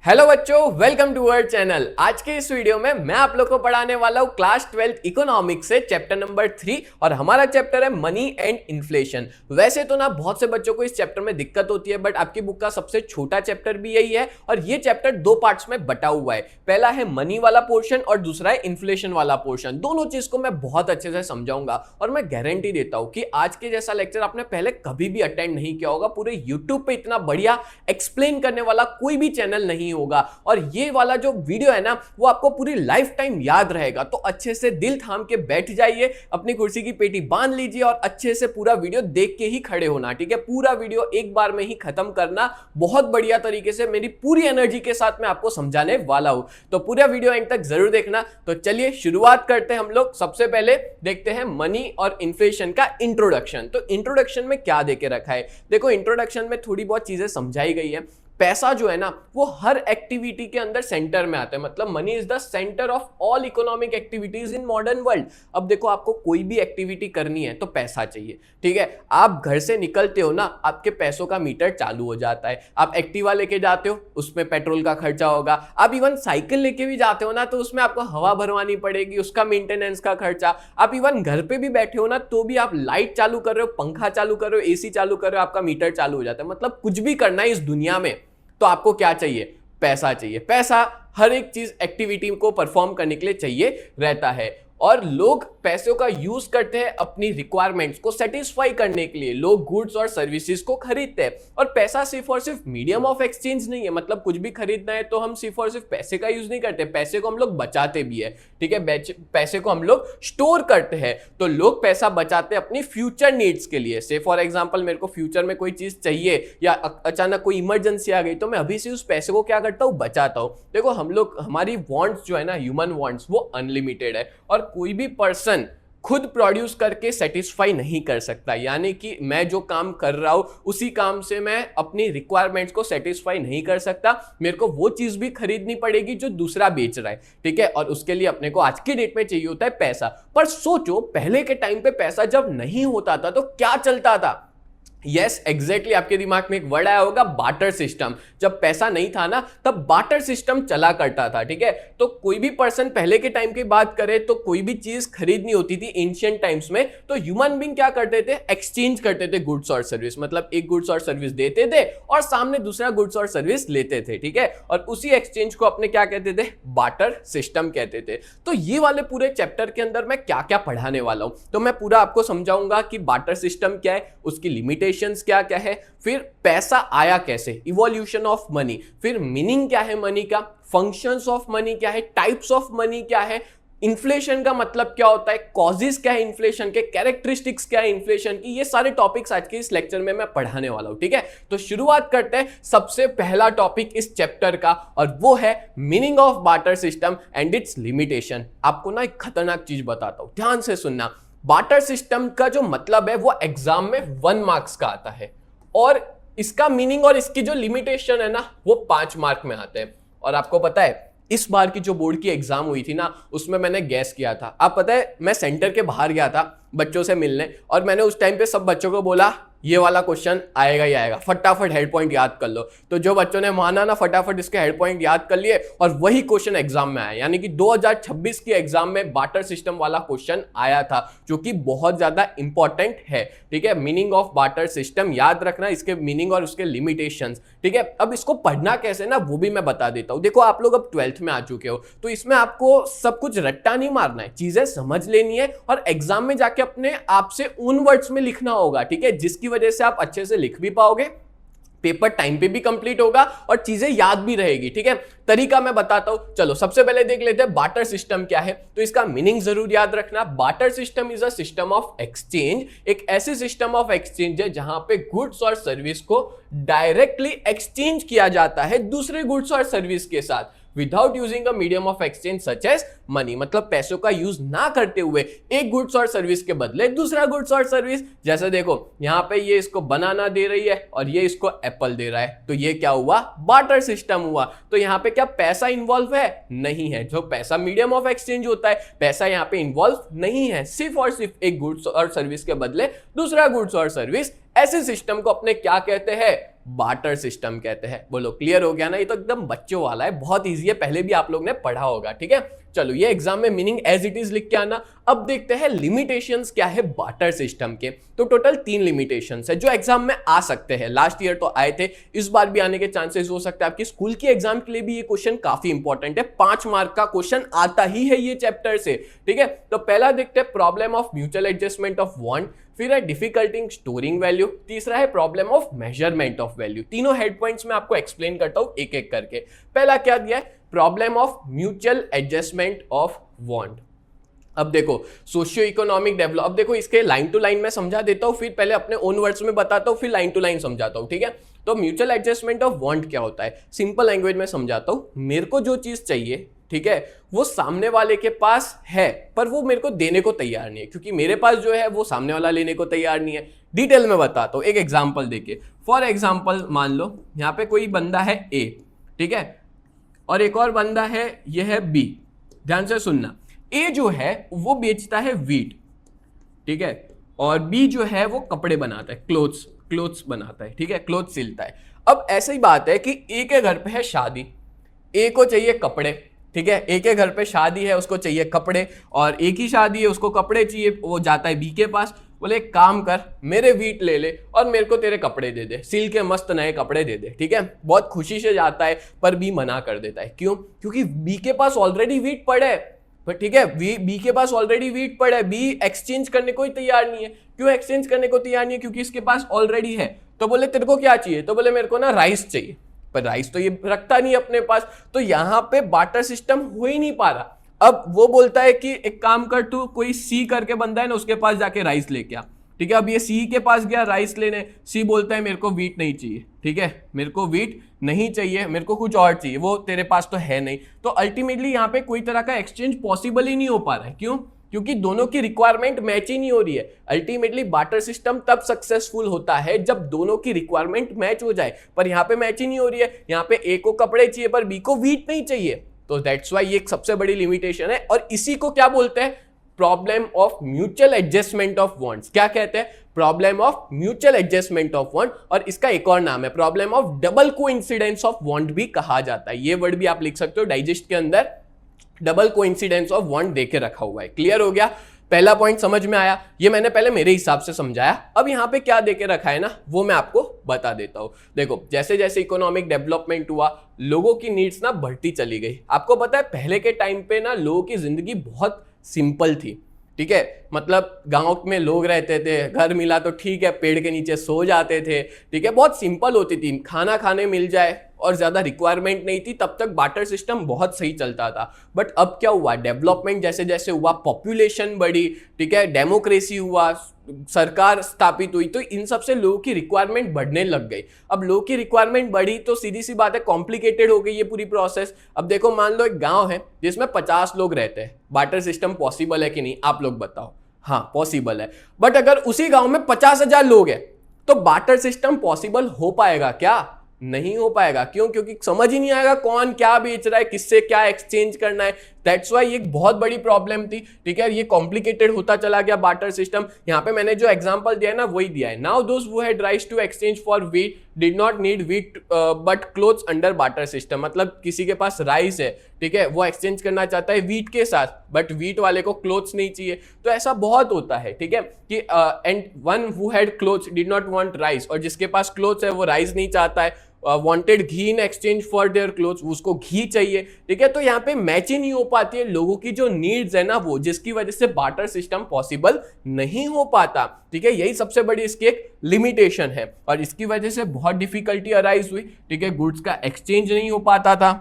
Hello बच्चों, welcome to our channel. आज के इस वीडियो में मैं आप लोग को पढ़ाने वाला हूँ क्लास 12 इकोनॉमिक्स से चैप्टर नंबर 3 और हमारा चैप्टर है मनी एंड इन्फ्लेशन। वैसे तो ना बहुत से बच्चों को इस चैप्टर में दिक्कत होती है, बट आपकी बुक का सबसे छोटा चैप्टर भी यही है और ये चैप्टर दो पार्ट्स में बटा हुआ है। पहला है मनी वाला पोर्शन और दूसरा है इन्फ्लेशन वाला पोर्शन। दोनों चीज को मैं बहुत अच्छे से समझाऊंगा और मैं गारंटी देता हूं कि आज के जैसा लेक्चर आपने पहले कभी भी अटेंड नहीं किया होगा। पूरे यूट्यूब पे इतना बढ़िया एक्सप्लेन करने वाला कोई भी चैनल नहीं होगा और ये वाला जो वीडियो है ना वो आपको पूरी लाइफ टाइम याद रहेगा। तो अच्छे से दिल थाम के बैठ जाइए, अपनी कुर्सी की पेटी बांध लीजिए और अच्छे से पूरा वीडियो देख के ही खड़े होना, ठीक है। पूरा वीडियो एक बार में ही खत्म करना, बहुत बढ़िया तरीके से मेरी पूरी एनर्जी के साथ मैं आपको समझाने वाला हूं। तो पूरा वीडियो एंड तक जरूर देखना। तो चलिए शुरुआत करते हैं हम लोग। सबसे पहले देखते हैं मनी और इन्फ्लेशन का इंट्रोडक्शन। तो इंट्रोडक्शन में क्या देके रखा है, देखो इंट्रोडक्शन में थोड़ी बहुत चीजें समझाई गई है। पैसा जो है ना वो हर एक्टिविटी के अंदर सेंटर में आता है, मतलब money is the centre of all economic activities in modern world. अब देखो आपको कोई भी एक्टिविटी करनी है तो पैसा चाहिए, ठीक है। आप घर से निकलते हो ना, आपके पैसों का मीटर चालू हो जाता है। आप एक्टिवा लेके जाते हो, उसमें पेट्रोल का खर्चा होगा। आप इवन साइकिल लेके भी जाते हो ना तो उसमें आपको हवा भरवानी पड़ेगी, उसका मेंटेनेंस का खर्चा। आप इवन घर पे भी बैठे हो ना तो भी आप लाइट चालू कर रहे हो, पंखा चालू कर रहे हो, एसी चालू कर रहे हो, आपका मीटर चालू हो जाता है। मतलब कुछ भी करना है इस दुनिया में तो आपको क्या चाहिए, पैसा चाहिए। पैसा हर एक चीज एक्टिविटी को परफॉर्म करने के लिए चाहिए रहता है और लोग पैसों का यूज करते हैं अपनी रिक्वायरमेंट्स को सेटिस्फाई करने के लिए। लोग गुड्स और सर्विसेज को खरीदते हैं और पैसा सिर्फ और सिर्फ मीडियम ऑफ एक्सचेंज नहीं है। मतलब कुछ भी खरीदना है तो हम सिर्फ और सिर्फ पैसे का यूज नहीं करते, पैसे को हम लोग बचाते भी है, ठीक है। पैसे को हम लोग स्टोर करते हैं। तो लोग पैसा बचाते हैं अपनी फ्यूचर नीड्स के लिए। से फॉर एग्जाम्पल मेरे को फ्यूचर में कोई चीज चाहिए या अचानक कोई इमरजेंसी आ गई तो मैं अभी से उस पैसे को क्या करता हूँ, बचाता हूँ। देखो हम लोग, हमारी वांट्स जो है ना, ह्यूमन वांट्स, वो अनलिमिटेड है और कोई भी पर्सन खुद प्रोड्यूस करके सेटिस्फाई नहीं कर सकता। यानी कि मैं जो काम कर रहा हूं उसी काम से मैं अपनी रिक्वायरमेंट्स को सेटिस्फाई नहीं कर सकता। मेरे को वो चीज भी खरीदनी पड़ेगी जो दूसरा बेच रहा है, ठीक है। और उसके लिए अपने को आज की डेट में चाहिए होता है पैसा। पर सोचो पहले के टाइम पे पैसा जब नहीं होता था तो क्या चलता था। यस एग्जैक्टली, आपके दिमाग में एक वर्ड आया होगा, बार्टर सिस्टम। जब पैसा नहीं था ना तब बार्टर सिस्टम चला करता था, ठीक है। तो कोई भी पर्सन, पहले के टाइम की बात करें तो कोई भी चीज खरीदनी होती थी एंशिएंट टाइम्स में तो ह्यूमन बीइंग क्या करते थे, एक्सचेंज करते थे गुड्स और सर्विस। मतलब एक गुड्स और सर्विस देते थे और सामने दूसरा गुड्स और सर्विस लेते थे, ठीक है। और उसी एक्सचेंज को अपने क्या कहते थे, बार्टर सिस्टम कहते थे। तो ये वाले पूरे चैप्टर के अंदर मैं क्या क्या पढ़ाने वाला हूं, तो मैं पूरा आपको समझाऊंगा कि बार्टर सिस्टम क्या है, उसकी लिमिटेशन क्या क्या है, फिर पैसा आया कैसे, इवोल्यूशन ऑफ मनी, फिर मीनिंग क्या है मनी का, फंक्शंस ऑफ मनी क्या है, टाइप्स ऑफ मनी क्या है, इन्फ्लेशन का मतलब क्या होता है, कॉजेस क्या है इन्फ्लेशन के, कैरेक्टरिस्टिक्स क्या है इन्फ्लेशन की। ये सारे टॉपिक्स आज के इस लेक्चर में मैं पढ़ाने वाला हूं, ठीक है। तो शुरुआत करते हैं सबसे पहला टॉपिक इस चैप्टर का और वो है meaning of barter system and it's limitation. आपको ना एक खतरनाक चीज बताता हूं, ध्यान से सुनना। बार्टर सिस्टम का जो मतलब है वो एग्जाम में 1 मार्क्स का आता है और इसका मीनिंग और इसकी जो लिमिटेशन है ना वो 5 मार्क में आते हैं। और आपको पता है इस बार की जो बोर्ड की एग्जाम हुई थी ना उसमें मैंने गैस किया था। आप पता है मैं सेंटर के बाहर गया था बच्चों से मिलने और मैंने उस टाइम पे सब बच्चों को बोला ये वाला क्वेश्चन आएगा ही आएगा, फटाफट हेड पॉइंट याद कर लो। तो जो बच्चों ने माना ना फटाफट इसके हेड पॉइंट याद कर लिए और वही क्वेश्चन एग्जाम में आया। यानी कि 2026 की एग्जाम में बार्टर सिस्टम वाला क्वेश्चन आया था जो कि बहुत ज्यादा इंपॉर्टेंट है, ठीक है। मीनिंग ऑफ बार्टर सिस्टम याद रखना, इसके मीनिंग और उसके लिमिटेशंस, ठीक है। अब इसको पढ़ना कैसे ना वो भी मैं बता देता हूं। देखो आप लोग अब 12th में आ चुके हो तो इसमें आपको सब कुछ रट्टा नहीं मारना है, चीजें समझ लेनी है और एग्जाम में जाके अपने आप से उन वर्ड्स में लिखना होगा, ठीक है, जिसकी वजह से आप अच्छे से लिख भी पाओगे, पेपर टाइम पे भी कंप्लीट होगा और चीजें याद भी रहेगी, ठीक है। तरीका मैं बताता हूं, चलो सबसे पहले देख लेते हैं बार्टर सिस्टम क्या है। तो इसका मीनिंग जरूर याद रखना। Barter system is a system of exchange, एक ऐसी सिस्टम ऑफ एक्सचेंज है जहां पे गुड्स और सर्विस को डायरेक्टली एक्सचेंज किया जाता है दूसरे गुड्स और सर्विस के साथ without using a medium of exchange such as money. मतलब पैसों का यूज ना करते हुए एक गुड्स और सर्विस के बदले दूसरा गुड्स और सर्विस। जैसे देखो यहाँ पे ये इसको बनाना दे रही है और ये इसको एप्पल दे रहा है, तो ये क्या हुआ, बार्टर सिस्टम हुआ। तो यहाँ पे क्या पैसा इन्वॉल्व है, नहीं है। जो पैसा मीडियम ऑफ एक्सचेंज होता है पैसा यहाँ पे इन्वॉल्व नहीं है, सिर्फ और सिर्फ एक गुड्स और सर्विस के बदले दूसरा गुड्स और सर्विस ऐसे सिस्टम को अपने क्या कहते हैं, बार्टर सिस्टम कहते हैं। बोलो क्लियर हो गया ना, ये तो एकदम बच्चों वाला है, बहुत इजी है, पहले भी आप लोग ने पढ़ा होगा। ठीक है, चलो ये एग्जाम में मीनिंग एज इट इज लिख के आना। अब देखते हैं लिमिटेशंस क्या है बार्टर सिस्टम के। तो टोटल 3 लिमिटेशंस है जो एग्जाम में आ सकते हैं। लास्ट ईयर तो आए थे, इस बार भी आने के चांसेस हो सकते हैं। आपकी स्कूल की एग्जाम के लिए भी ये क्वेश्चन काफी इंपॉर्टेंट है, 5 मार्क का क्वेश्चन आता ही है ये चैप्टर से। ठीक है, तो पहला देखते हैं problem of mutual adjustment of want, फिर है डिफिकल्टी इन स्टोरिंग वैल्यू, तीसरा है problem of measurement of value. तीनों हेड पॉइंट्स में आपको एक्सप्लेन करता हूं एक एक करके। पहला क्या दिया है, problem of mutual adjustment of want. अब देखो सोशियो इकोनॉमिक डेवलप, अब देखो इसके लाइन टू लाइन में समझा देता हूं, फिर पहले अपने ओन वर्ड्स में बताता हूं, फिर लाइन टू लाइन समझाता हूं। ठीक है, तो म्यूचुअल एडजस्टमेंट ऑफ वांट क्या होता है, सिंपल लैंग्वेज में समझाता हूं। मेरे को जो चीज चाहिए, ठीक है, वो सामने वाले के पास है, पर वो मेरे को देने को तैयार नहीं है, क्योंकि मेरे पास जो है वो सामने वाला लेने को तैयार नहीं है। डिटेल में बताता हूं एक एग्जांपल देके। फॉर एग्जांपल मान लो यहां पे कोई बंदा है ए, ठीक है, और एक और बंदा है, ये है बी। ध्यान से सुनना, ए जो है वो बेचता है वीट, ठीक है, और बी जो है वो कपड़े बनाता है, क्लोथ्स बनाता है, ठीक है, क्लोथ सिलता है। अब ऐसी ही बात है कि ए के घर पे है शादी, ए को चाहिए कपड़े, ठीक है, ए के घर पे शादी है, उसको चाहिए कपड़े, और एक ही शादी है, उसको कपड़े चाहिए, वो जाता है बी के पास, बोले एक काम कर, मेरे वीट ले ले और मेरे को तेरे कपड़े दे दे, सिल के मस्त नए कपड़े दे दे। ठीक है, बहुत खुशी से जाता है, पर बी मना कर देता है। क्यों? क्योंकि बी के पास ऑलरेडी वीट पड़े है। पर ठीक है, बी के पास ऑलरेडी वीट पड़ा है, बी एक्सचेंज करने को ही तैयार नहीं है। क्यों एक्सचेंज करने को तैयार नहीं है? क्योंकि इसके पास ऑलरेडी है। तो बोले तेरे को क्या चाहिए? तो बोले मेरे को ना राइस चाहिए, पर राइस तो ये रखता नहीं अपने पास, तो यहाँ पे बार्टर सिस्टम हो ही नहीं पा रहा। अब वो बोलता है कि एक काम कर, तू कोई सी करके बंदा है ना, उसके पास जाके राइस लेके आ। ठीक है, अब ये सी के पास गया राइस लेने, सी बोलता है मेरे को वीट नहीं चाहिए, ठीक है, मेरे को वीट नहीं चाहिए, मेरे को कुछ और चाहिए, वो तेरे पास तो है नहीं। तो अल्टीमेटली यहाँ पे कोई तरह का एक्सचेंज पॉसिबल ही नहीं हो पा रहा है। क्यों? क्योंकि दोनों की रिक्वायरमेंट मैच ही नहीं हो रही है। अल्टीमेटली बार्टर सिस्टम तब सक्सेसफुल होता है जब दोनों की रिक्वायरमेंट मैच हो जाए, पर यहाँ पे मैच ही नहीं हो रही है। यहाँ पे ए को कपड़े चाहिए पर बी को वीट नहीं चाहिए, तो दैट्स वाई ये एक सबसे बड़ी लिमिटेशन है। और इसी को क्या बोलते हैं? Problem of mutual adjustment of wants. क्या कहते हैं? Problem of mutual adjustment of want, और इसका एक और नाम है problem of double coincidence of want भी कहा जाता है। ये वर्ड भी आप लिख सकते हो, डाइजेस्ट के अंदर डबल कोइंसिडेंस ऑफ वांट देके रखा हुआ है। क्लियर हो गया? पहला पॉइंट समझ में आया? ये मैंने पहले मेरे हिसाब से समझाया। अब यहाँ पे क्या देके रखा है ना, वो मैं आपको बता देता हूँ। देखो जैसे जैसे इकोनॉमिक डेवलपमेंट हुआ, लोगों की नीड्स ना बढ़ती चली गई। आपको पता है पहले के टाइम पे ना लोगों की जिंदगी बहुत सिंपल थी। ठीक है, मतलब गांव में लोग रहते थे, घर मिला तो ठीक है, पेड़ के नीचे सो जाते थे। ठीक है, बहुत सिंपल होती थी, खाना खाने मिल जाए और ज्यादा रिक्वायरमेंट नहीं थी, तब तक बार्टर सिस्टम बहुत सही चलता था। बट अब क्या हुआ, डेवलपमेंट जैसे जैसे हुआ, पॉपुलेशन बढ़ी, ठीक है, डेमोक्रेसी हुआ, सरकार स्थापित हुई, तो इन सब से लोगों की रिक्वायरमेंट बढ़ने लग गई। अब लोगों की रिक्वायरमेंट बढ़ी तो सीधी सी बात है, कॉम्प्लिकेटेड हो गई ये पूरी प्रोसेस। अब देखो मान लो एक गांव है जिसमें 50 लोग रहते हैं, बार्टर सिस्टम पॉसिबल है कि नहीं? आप लोग बताओ। हाँ पॉसिबल है, बट अगर उसी गांव में 50,000 लोग हैं तो बार्टर सिस्टम पॉसिबल हो पाएगा क्या? नहीं हो पाएगा। क्यों? क्योंकि समझ ही नहीं आएगा कौन क्या बेच रहा है, किससे क्या एक्सचेंज करना है। दैट्स वाई एक बहुत बड़ी प्रॉब्लम थी। ठीक है, ये कॉम्प्लिकेटेड होता चला गया बार्टर सिस्टम। यहाँ पे मैंने जो एग्जांपल दिया है ना, वही दिया है। Now those who had rice to exchange for wheat did not need wheat but clothes under barter system. मतलब किसी के पास राइस है, ठीक है, वो एक्सचेंज करना चाहता है वीट के साथ, बट वीट वाले को क्लोथ्स नहीं चाहिए। तो ऐसा बहुत होता है। ठीक है, कि and one who had clothes did not want rice, और जिसके पास क्लोथ्स है वो राइस नहीं चाहता है, wanted ghee in exchange for their clothes, उसको घी चाहिए। ठीक है, तो यहाँ पे मैच ही नहीं हो पाती है लोगों की जो नीड्स है ना, वो, जिसकी वजह से बार्टर सिस्टम पॉसिबल नहीं हो पाता। ठीक है, यही सबसे बड़ी इसकी एक लिमिटेशन है, और इसकी वजह से बहुत डिफिकल्टी अराइज हुई। ठीक है, गुड्स का एक्सचेंज नहीं हो पाता था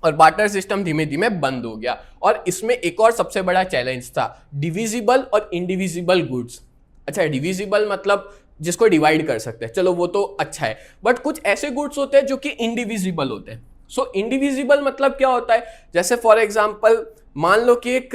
और बार्टर सिस्टम धीमे धीमे बंद हो गया। और इसमें एक और सबसे बड़ा चैलेंज था, डिविजिबल और इंडिविजिबल गुड्स। अच्छा, डिविजिबल मतलब जिसको डिवाइड कर सकते हैं, चलो वो तो अच्छा है, बट कुछ ऐसे गुड्स होते हैं जो कि इंडिविजिबल होते हैं। सो इंडिविजिबल मतलब क्या होता है? जैसे फॉर एग्जांपल मान लो कि एक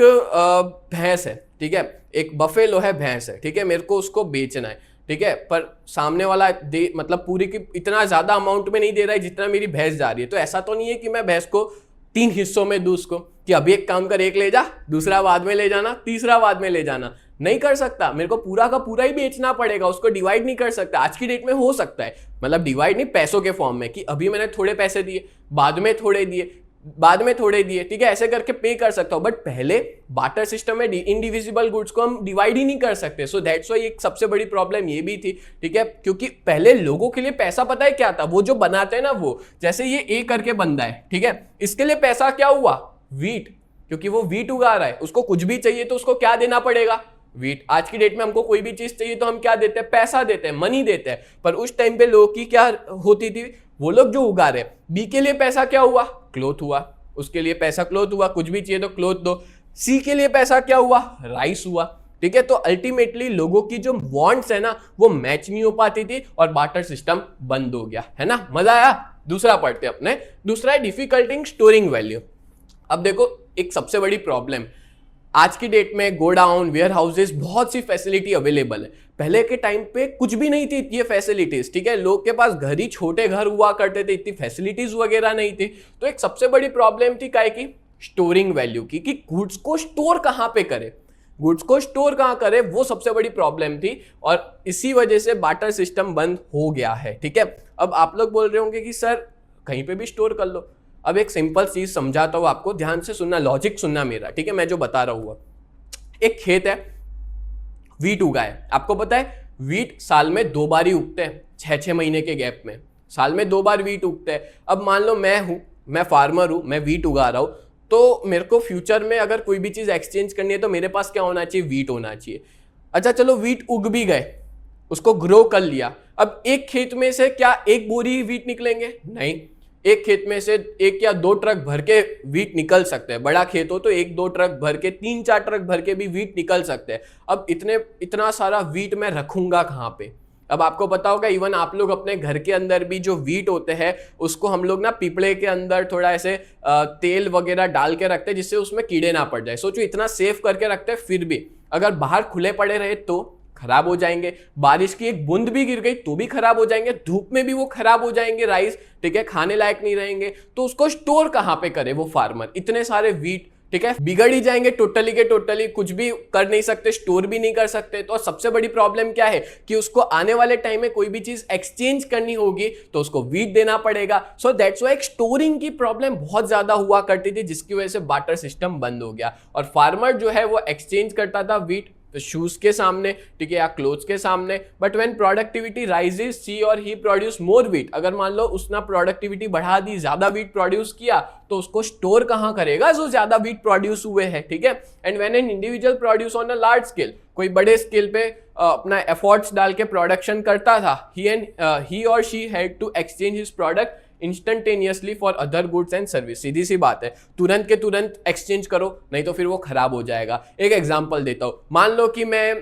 भैंस है, ठीक है, एक बफेलो है, भैंस है, ठीक है, मेरे को उसको बेचना है, ठीक है, पर सामने वाला मतलब पूरी की इतना ज्यादा अमाउंट में नहीं दे रहा है जितना मेरी भैंस जा रही है। तो ऐसा तो नहीं है कि मैं भैंस को 3 हिस्सों में दूं उसको, कि अभी एक काम कर, एक ले जा, दूसरा बाद में ले जाना, तीसरा बाद में ले जाना। नहीं कर सकता, मेरे को पूरा का पूरा ही बेचना पड़ेगा, उसको डिवाइड नहीं कर सकता। आज की डेट में हो सकता है, मतलब डिवाइड नहीं पैसों के फॉर्म में, कि अभी मैंने थोड़े पैसे दिए, बाद में थोड़े दिए, बाद में थोड़े दिए, ठीक है, ऐसे करके पे कर सकता हूं। बट पहले बार्टर सिस्टम में इनडिविजिबल गुड्स को हम डिवाइड ही नहीं कर सकते। सो दैट्स व्हाई एक सबसे बड़ी प्रॉब्लम ये भी थी, ठीक है, क्योंकि पहले लोगों के लिए पैसा पता है क्या था, वो जो बनाते हैं ना, वो जैसे ये ए करके बंदा है, ठीक है, इसके लिए पैसा क्या हुआ, वीट, क्योंकि वो वीट उगा रहा है, उसको कुछ भी चाहिए तो उसको क्या देना पड़ेगा, वीट। आज की डेट में हमको कोई भी चीज चाहिए तो हम क्या देते हैं, पैसा देते हैं, मनी देते हैं। पर उस टाइम पे लोगों की क्या होती थी, वो लोग जो उगा रहे, बी के लिए पैसा क्या हुआ, क्लोथ हुआ, उसके लिए पैसा क्लोथ हुआ, कुछ भी चाहिए तो क्लोथ दो। सी के लिए पैसा क्या हुआ, राइस हुआ, ठीक है। तो अल्टीमेटली लोगों की जो वांट्स है ना, वो मैच नहीं हो पाती थी और बार्टर सिस्टम बंद हो गया, है ना। मजा आया। दूसरा पढ़ते हैं अपने, दूसरा है डिफिकल्टी इन स्टोरिंग वैल्यू। अब देखो, एक सबसे बड़ी प्रॉब्लम, आज की डेट में गोडाउन, वेयर हाउसेस, बहुत सी फैसिलिटी अवेलेबल है। पहले के टाइम पे कुछ भी नहीं थी ये फैसिलिटीज, ठीक है, लोग के पास घर ही छोटे घर हुआ करते थे, इतनी फैसिलिटीज वगैरह नहीं थी। तो एक सबसे बड़ी प्रॉब्लम थी काय की, स्टोरिंग वैल्यू की, कि गुड्स को स्टोर कहां पे करे, गुड्स को स्टोर कहां करे, वो सबसे बड़ी प्रॉब्लम थी। और इसी वजह से बार्टर सिस्टम बंद हो गया है, ठीक है। अब आप लोग बोल रहे होंगे कि सर कहीं पे भी स्टोर कर लो। अब एक सिंपल चीज समझाता हूं आपको, ध्यान से सुनना, लॉजिक सुनना मेरा, ठीक है, मैं जो बता रहा हूं। एक खेत है, वीट उगा है, आपको पता है वीट साल में 2 बार ही उगते हैं, 6-6 महीने के गैप में, साल में 2 बार वीट उगते हैं। अब मान लो मैं फार्मर हूं, मैं वीट उगा रहा हूं, तो मेरे को फ्यूचर में अगर कोई भी चीज एक्सचेंज करनी है तो मेरे पास क्या होना चाहिए, वीट होना चाहिए। अच्छा चलो, वीट उग भी गए, उसको ग्रो कर लिया। अब एक खेत में से क्या एक बोरी वीट निकलेंगे, नहीं, एक खेत में से 1 या 2 ट्रक भर के वीट निकल सकते हैं। बड़ा खेत हो तो 1-2 ट्रक भर के, 3-4 ट्रक भर के भी वीट निकल सकते हैं। अब इतना सारा वीट मैं रखूंगा कहाँ पे। अब आपको पता होगा, इवन आप लोग अपने घर के अंदर भी जो वीट होते हैं उसको हम लोग ना पीपड़े के अंदर थोड़ा ऐसे तेल वगैरह डाल के रखते हैं, जिससे उसमें कीड़े ना पड़ जाए। सोचो, इतना सेफ करके रखते हैं, फिर भी अगर बाहर खुले पड़े रहे तो खराब हो जाएंगे, बारिश की एक बूंद भी गिर गई तो भी खराब हो जाएंगे, धूप में भी वो खराब हो जाएंगे राइस, ठीक है, खाने लायक नहीं रहेंगे। तो उसको स्टोर कहां पे करे वो फार्मर, इतने सारे वीट, ठीक है, बिगड़ ही जाएंगे टोटली के टोटली, कुछ भी कर नहीं सकते, स्टोर भी नहीं कर सकते। तो सबसे बड़ी प्रॉब्लम क्या है कि उसको आने वाले टाइम में कोई भी चीज एक्सचेंज करनी होगी तो उसको वीट देना पड़ेगा। सो दैट्स व्हाई स्टोरिंग की प्रॉब्लम बहुत ज्यादा हुआ करती थी, जिसकी वजह से बार्टर सिस्टम बंद हो गया और फार्मर जो है वो एक्सचेंज करता था वीट तो शूज के सामने, ठीक है, या क्लोथ्स के सामने। बट व्हेन प्रोडक्टिविटी राइजेस, सी और ही प्रोड्यूस मोर वीट, अगर मान लो उसने प्रोडक्टिविटी बढ़ा दी, ज्यादा वीट प्रोड्यूस किया, तो उसको स्टोर कहां करेगा जो ज्यादा वीट प्रोड्यूस हुए हैं, ठीक है। And when an individual produce on a large scale, कोई बड़े स्केल पे अपना एफर्ट्स डाल के प्रोडक्शन करता था, ही और she had to exchange his product instantaneously for other goods and service. सीधी सी बात है, तुरंत के तुरंत एक्सचेंज करो, नहीं तो फिर वो खराब हो जाएगा। एक एग्जांपल देता हूं, मान लो कि मैं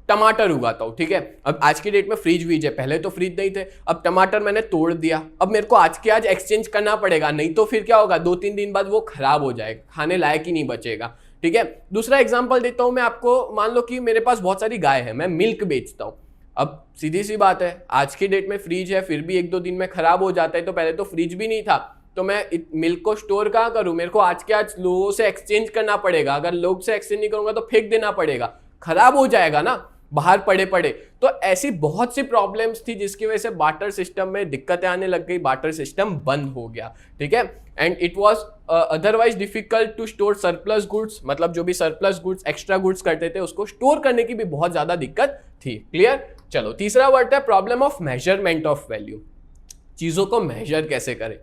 टमाटर उगाता हूं, ठीक है। अब आज की डेट में फ्रिज वीज है, पहले तो फ्रिज नहीं थे। अब टमाटर मैंने तोड़ दिया, अब मेरे को आज के आज एक्सचेंज करना पड़ेगा, नहीं तो फिर क्या होगा, 2-3 दिन बाद वो खराब हो जाएगा, खाने लायक ही नहीं बचेगा, ठीक है। दूसरा एग्जाम्पल देता हूं मैं आपको, मान लो कि मेरे पास बहुत सारी गाय है, मैं मिल्क बेचता हूं। अब सीधी सी बात है, आज की डेट में फ्रिज है, फिर भी 1-2 दिन में खराब हो जाता है, तो पहले तो फ्रिज भी नहीं था, तो मैं मिल्क को स्टोर कहाँ करूं, मेरे को आज के आज लोगों से एक्सचेंज करना पड़ेगा। अगर लोग से एक्सचेंज नहीं करूंगा तो फेंक देना पड़ेगा, खराब हो जाएगा ना, बाहर पड़े पड़े। तो ऐसी बहुत सी प्रॉब्लम्स थी जिसकी वजह से बार्टर सिस्टम में दिक्कतें आने लग गई, बार्टर सिस्टम बंद हो गया, ठीक है। And it was otherwise difficult to store surplus goods, मतलब जो भी सरप्लस गुड्स, एक्स्ट्रा गुड्स करते थे, उसको स्टोर करने की भी बहुत ज्यादा दिक्कत थी। क्लियर। चलो, तीसरा वर्ड है problem of measurement of value, चीजों को मेजर कैसे करें।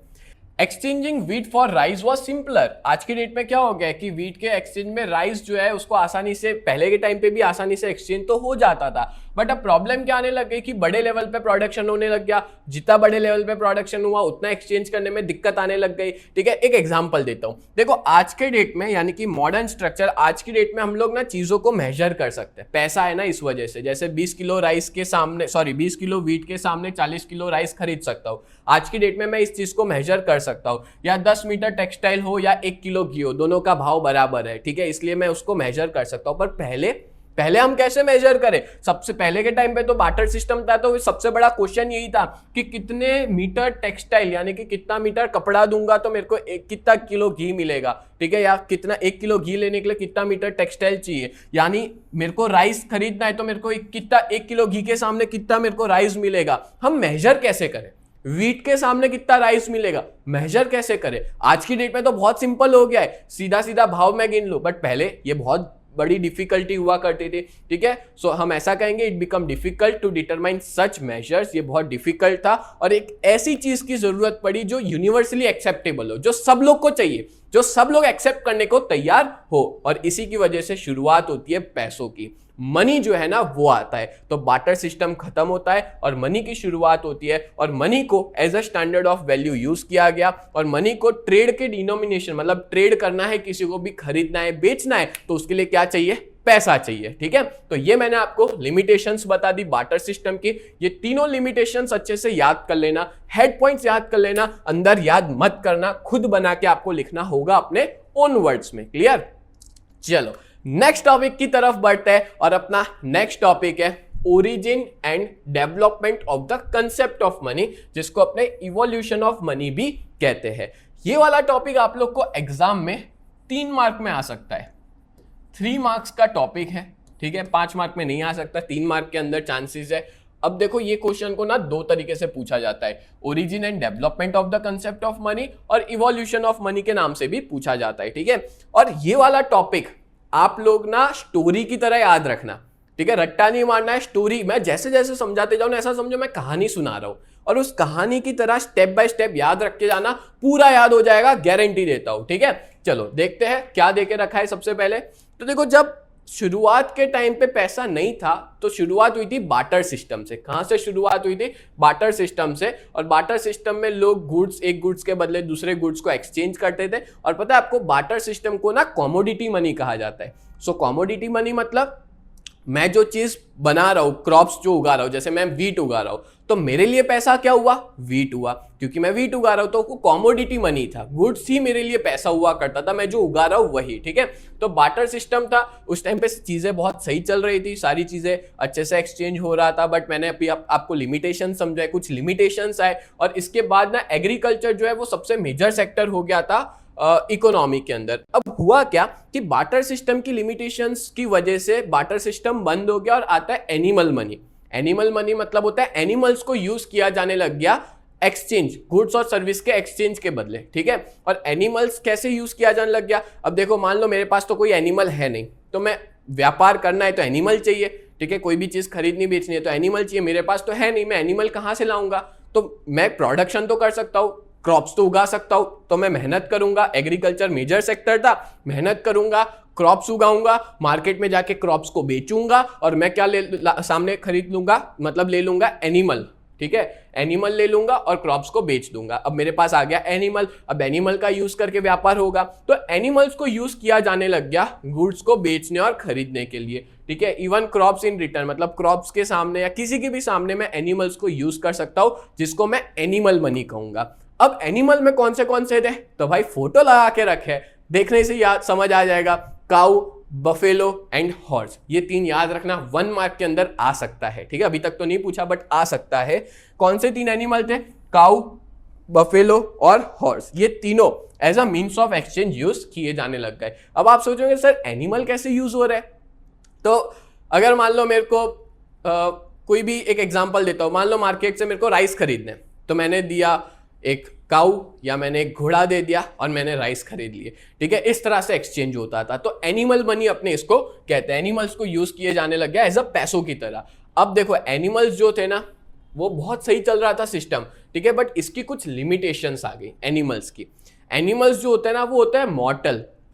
Exchanging wheat for rice was simpler. आज की डेट में क्या हो गया कि वीट के एक्सचेंज में राइस जो है उसको आसानी से, पहले के टाइम पे भी आसानी से एक्सचेंज तो हो जाता था, बट अब प्रॉब्लम क्या आने लग गई कि बड़े लेवल पे प्रोडक्शन होने लग गया, जितना बड़े लेवल पे प्रोडक्शन हुआ उतना एक्सचेंज करने में दिक्कत आने लग गई, ठीक है। एक एग्जांपल देता हूं, देखो आज के डेट में, यानी कि मॉडर्न स्ट्रक्चर, आज की डेट में हम लोग ना चीजों को मेजर कर सकते हैं, पैसा है ना इस वजह से। जैसे 20 किलो राइस के सामने, 20 किलो वीट के सामने 40 किलो राइस खरीद सकता हूं। आज की डेट में मैं इस चीज को मेजर कर सकता हूं, या 10 मीटर टेक्सटाइल हो या 1 किलो घी हो, दोनों का भाव बराबर है, ठीक है, इसलिए मैं उसको मेजर कर सकता हूं। पर पहले पहले हम कैसे मेजर करें? सबसे पहले के टाइम पे तो बार्टर सिस्टम था, तो सबसे बड़ा क्वेश्चन यही था कि कितने मीटर टेक्सटाइल यानी कि कितना मीटर कपड़ा दूंगा तो मेरे को कितना किलो घी मिलेगा, ठीक है, या कितना 1 किलो घी लेने के लिए कितना मीटर टेक्सटाइल चाहिए, यानी मेरे को राइस खरीदना है तो मेरे को कितना 1 किलो घी के सामने कितना मेरे को राइस मिलेगा, हम मेजर कैसे करें? वीट के सामने कितना राइस मिलेगा, मेजर कैसे करें? आज की डेट में तो बहुत सिंपल हो गया है, सीधा सीधा भाव में गिन लो, बट पहले ये बहुत बड़ी डिफिकल्टी हुआ करती थी, ठीक है। सो हम ऐसा कहेंगे, it become difficult to determine such measures, ये बहुत डिफिकल्ट था और एक ऐसी चीज की जरूरत पड़ी जो यूनिवर्सली एक्सेप्टेबल हो, जो सब लोग को चाहिए, जो सब लोग एक्सेप्ट करने को तैयार हो, और इसी की वजह से शुरुआत होती है पैसों की। मनी जो है ना वो आता है, तो बार्टर सिस्टम खत्म होता है और मनी की शुरुआत होती है, और मनी को as a standard of value use किया गया, और मनी को ट्रेड के डिनोमिनेशन, मतलब ट्रेड करना है, किसी को भी खरीदना है बेचना है तो उसके लिए क्या चाहिए? पैसा चाहिए, ठीक है। तो ये मैंने आपको लिमिटेशंस बता दी बार्टर सिस्टम की, ये तीनों लिमिटेशंस अच्छे से याद कर लेना, हेड पॉइंट्स याद कर लेना, अंदर याद मत करना, खुद बना के आपको लिखना होगा अपने ओन वर्ड्स में। क्लियर? चलो नेक्स्ट टॉपिक की तरफ बढ़ते हैं, और अपना नेक्स्ट टॉपिक है origin and development of the concept of money, जिसको अपने इवोल्यूशन ऑफ मनी भी कहते हैं। ये वाला टॉपिक आप लोग को एग्जाम में 3 मार्क में आ सकता है, 3 मार्क्स का टॉपिक है, ठीक है, 5 मार्क में नहीं आ सकता, 3 मार्क के अंदर चांसेस है। अब देखो ये क्वेश्चन को ना 2 तरीके से पूछा जाता है, origin and development of the concept of money और इवोल्यूशन ऑफ मनी के नाम से भी पूछा जाता है, ठीक है। और ये वाला टॉपिक आप लोग ना स्टोरी की तरह याद रखना, ठीक है, रट्टा नहीं मारना है, स्टोरी मैं जैसे जैसे समझाते जाऊं ना ऐसा समझो मैं कहानी सुना रहा हूं, और उस कहानी की तरह स्टेप बाय स्टेप याद रख के जाना, पूरा याद हो जाएगा, गारंटी देता हूं, ठीक है। चलो देखते हैं क्या देके रखा है। सबसे पहले तो देखो, जब शुरुआत के टाइम पे पैसा नहीं था तो शुरुआत हुई थी बार्टर सिस्टम से। कहां से शुरुआत हुई थी? बार्टर सिस्टम से। और बार्टर सिस्टम में लोग गुड्स, एक गुड्स के बदले दूसरे गुड्स को एक्सचेंज करते थे। और पता है आपको, बार्टर सिस्टम को ना कमोडिटी मनी कहा जाता है। सो कमोडिटी मनी मतलब मैं जो चीज बना रहा हूं, क्रॉप्स जो उगा रहा हूं, जैसे मैं वीट उगा रहा हूं, तो मेरे लिए पैसा क्या हुआ? वीट हुआ, क्योंकि मैं वीट उगा रहा हूं तो वो कमोडिटी मनी था, गुड्स ही मेरे लिए पैसा हुआ करता था, मैं जो उगा रहा हूं वही, ठीक है। तो बार्टर सिस्टम था, उस टाइम पे चीजें बहुत सही चल रही थी, सारी चीजें अच्छे से एक्सचेंज हो रहा था। बट मैंने अभी आपको लिमिटेशन समझाए, कुछ लिमिटेशंस आए, और इसके बाद ना एग्रीकल्चर जो है वो सबसे मेजर सेक्टर हो गया था इकोनॉमी के अंदर। अब हुआ क्या कि बार्टर सिस्टम की लिमिटेशंस की वजह से बार्टर सिस्टम बंद हो गया और आता है एनिमल मनी। एनिमल मनी मतलब होता है एनिमल्स को यूज किया जाने लग गया एक्सचेंज, गुड्स और सर्विस के एक्सचेंज के बदले, ठीक है। और एनिमल्स कैसे यूज किया जाने लग गया? अब देखो, मान लो मेरे पास तो कोई एनिमल है नहीं, तो मैं व्यापार करना है तो एनिमल चाहिए, ठीक है, कोई भी चीज खरीदनी बेचनी है तो एनिमल चाहिए, मेरे पास तो है नहीं, मैं एनिमल कहां से लाऊंगा? तो मैं प्रोडक्शन तो कर सकता हूं, क्रॉप्स तो उगा सकता हूं, तो मैं मेहनत करूंगा, एग्रीकल्चर मेजर सेक्टर था, मेहनत करूंगा, क्रॉप्स उगाऊंगा, मार्केट में जाके क्रॉप्स को बेचूंगा, और मैं क्या सामने खरीद लूंगा, मतलब ले लूंगा एनिमल, ठीक है, एनिमल ले लूंगा और क्रॉप्स को बेच दूंगा। अब मेरे पास आ गया एनिमल, अब एनिमल का यूज करके व्यापार होगा, तो एनिमल्स को यूज किया जाने लग गया गुड्स को बेचने और खरीदने के लिए, ठीक है। इवन क्रॉप्स इन रिटर्न, मतलब क्रॉप्स के सामने या किसी के भी सामने मैं एनिमल्स को यूज कर सकता हूं, जिसको मैं एनिमल मनी कहूंगा। अब एनिमल में कौन से थे? तो भाई फोटो लगा के रखे, देखने से याद समझ आ जाएगा, काऊ, बफेलो एंड हॉर्स, ये 3 याद रखना, 1 मार्क के अंदर आ सकता है, ठीक है। अभी तक तो नहीं पूछा बट आ सकता है। कौन से 3 एनिमल थे? काऊ, बफेलो और हॉर्स, ये तीनों as a means of exchange use किए जाने लग गए। अब आप सोचोगे सर एनिमल कैसे यूज हो रहा है? तो अगर मान लो मेरे को कोई भी एक एग्जांपल देता हूं, मान लो मार्केट से मेरे को राइस खरीदने, तो मैंने दिया एक काऊ या मैंने एक घोड़ा दे दिया और मैंने राइस खरीद लिए, ठीक है। इस तरह से एक्सचेंज होता था। तो एनिमल मनी अपने इसको कहते हैं, एनिमल्स को यूज किए जाने लग गया एज अ पैसों की तरह। अब देखो एनिमल्स जो थे ना वो बहुत सही चल रहा था सिस्टम, ठीक है, बट इसकी कुछ लिमिटेशंस आ गई एनिमल्स की। एनिमल्स जो होते हैं ना वो होता है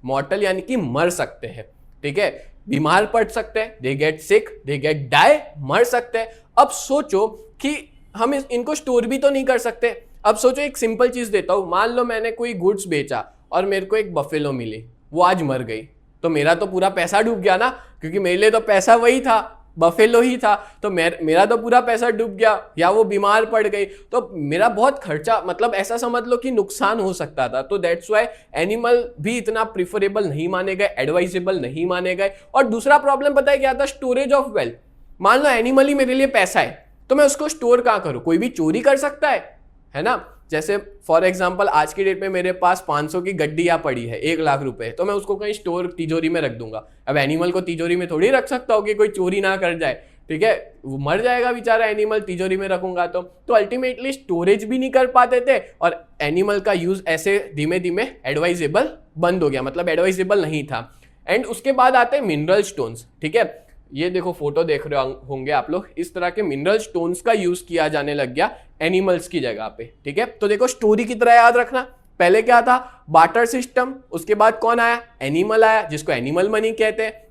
मॉर्टल यानी कि मर सकते हैं, ठीक है, बीमार पड़ सकते हैं, they get sick, they get die, मर सकते हैं। अब सोचो कि हम इनको स्टोर भी तो नहीं कर सकते। अब सोचो एक सिंपल चीज देता हूं, मान लो मैंने कोई गुड्स बेचा और मेरे को एक बफेलो मिली, वो आज मर गई, तो मेरा तो पूरा पैसा डूब गया ना, क्योंकि मेरे लिए तो पैसा वही था, बफेलो ही था, तो मेरा तो पूरा पैसा डूब गया, या वो बीमार पड़ गई तो मेरा बहुत खर्चा, मतलब ऐसा समझ लो कि नुकसान हो सकता था। तो दैट्स वाई एनिमल भी इतना प्रिफरेबल नहीं माने गए, एडवाइजेबल नहीं माने गए। और दूसरा प्रॉब्लम पता है क्या था? Storage of wealth. मान लो एनिमल ही मेरे लिए पैसा है, तो मैं उसको स्टोर कहाँ करूं? कोई भी चोरी कर सकता है ना। जैसे फॉर एग्जांपल आज की डेट में मेरे पास 500 की गड्डियां पड़ी है, 1 लाख रुपए, तो मैं उसको कहीं स्टोर तिजोरी में रख दूंगा। अब एनिमल को तिजोरी में थोड़ी रख सकता हूँ कि कोई चोरी ना कर जाए, ठीक है, वो मर जाएगा बेचारा एनिमल, तिजोरी में रखूंगा तो अल्टीमेटली स्टोरेज भी नहीं कर पाते थे, और एनिमल का यूज ऐसे धीमे धीमे एडवाइजेबल बंद हो गया, मतलब एडवाइजेबल नहीं था। एंड उसके बाद आते हैं मिनरल स्टोन्स, ठीक है, ये देखो फोटो देख रहे होंगे आप लोग, इस तरह के मिनरल स्टोन्स का यूज किया जाने लग गया एनिमल्स की जगह पे, ठीक है। तो देखो स्टोरी की तरह याद रखना, पहले क्या था? बार्टर सिस्टम, उसके बाद कौन आया? एनिमल आया, जिसको एनिमल मनी कहते हैं।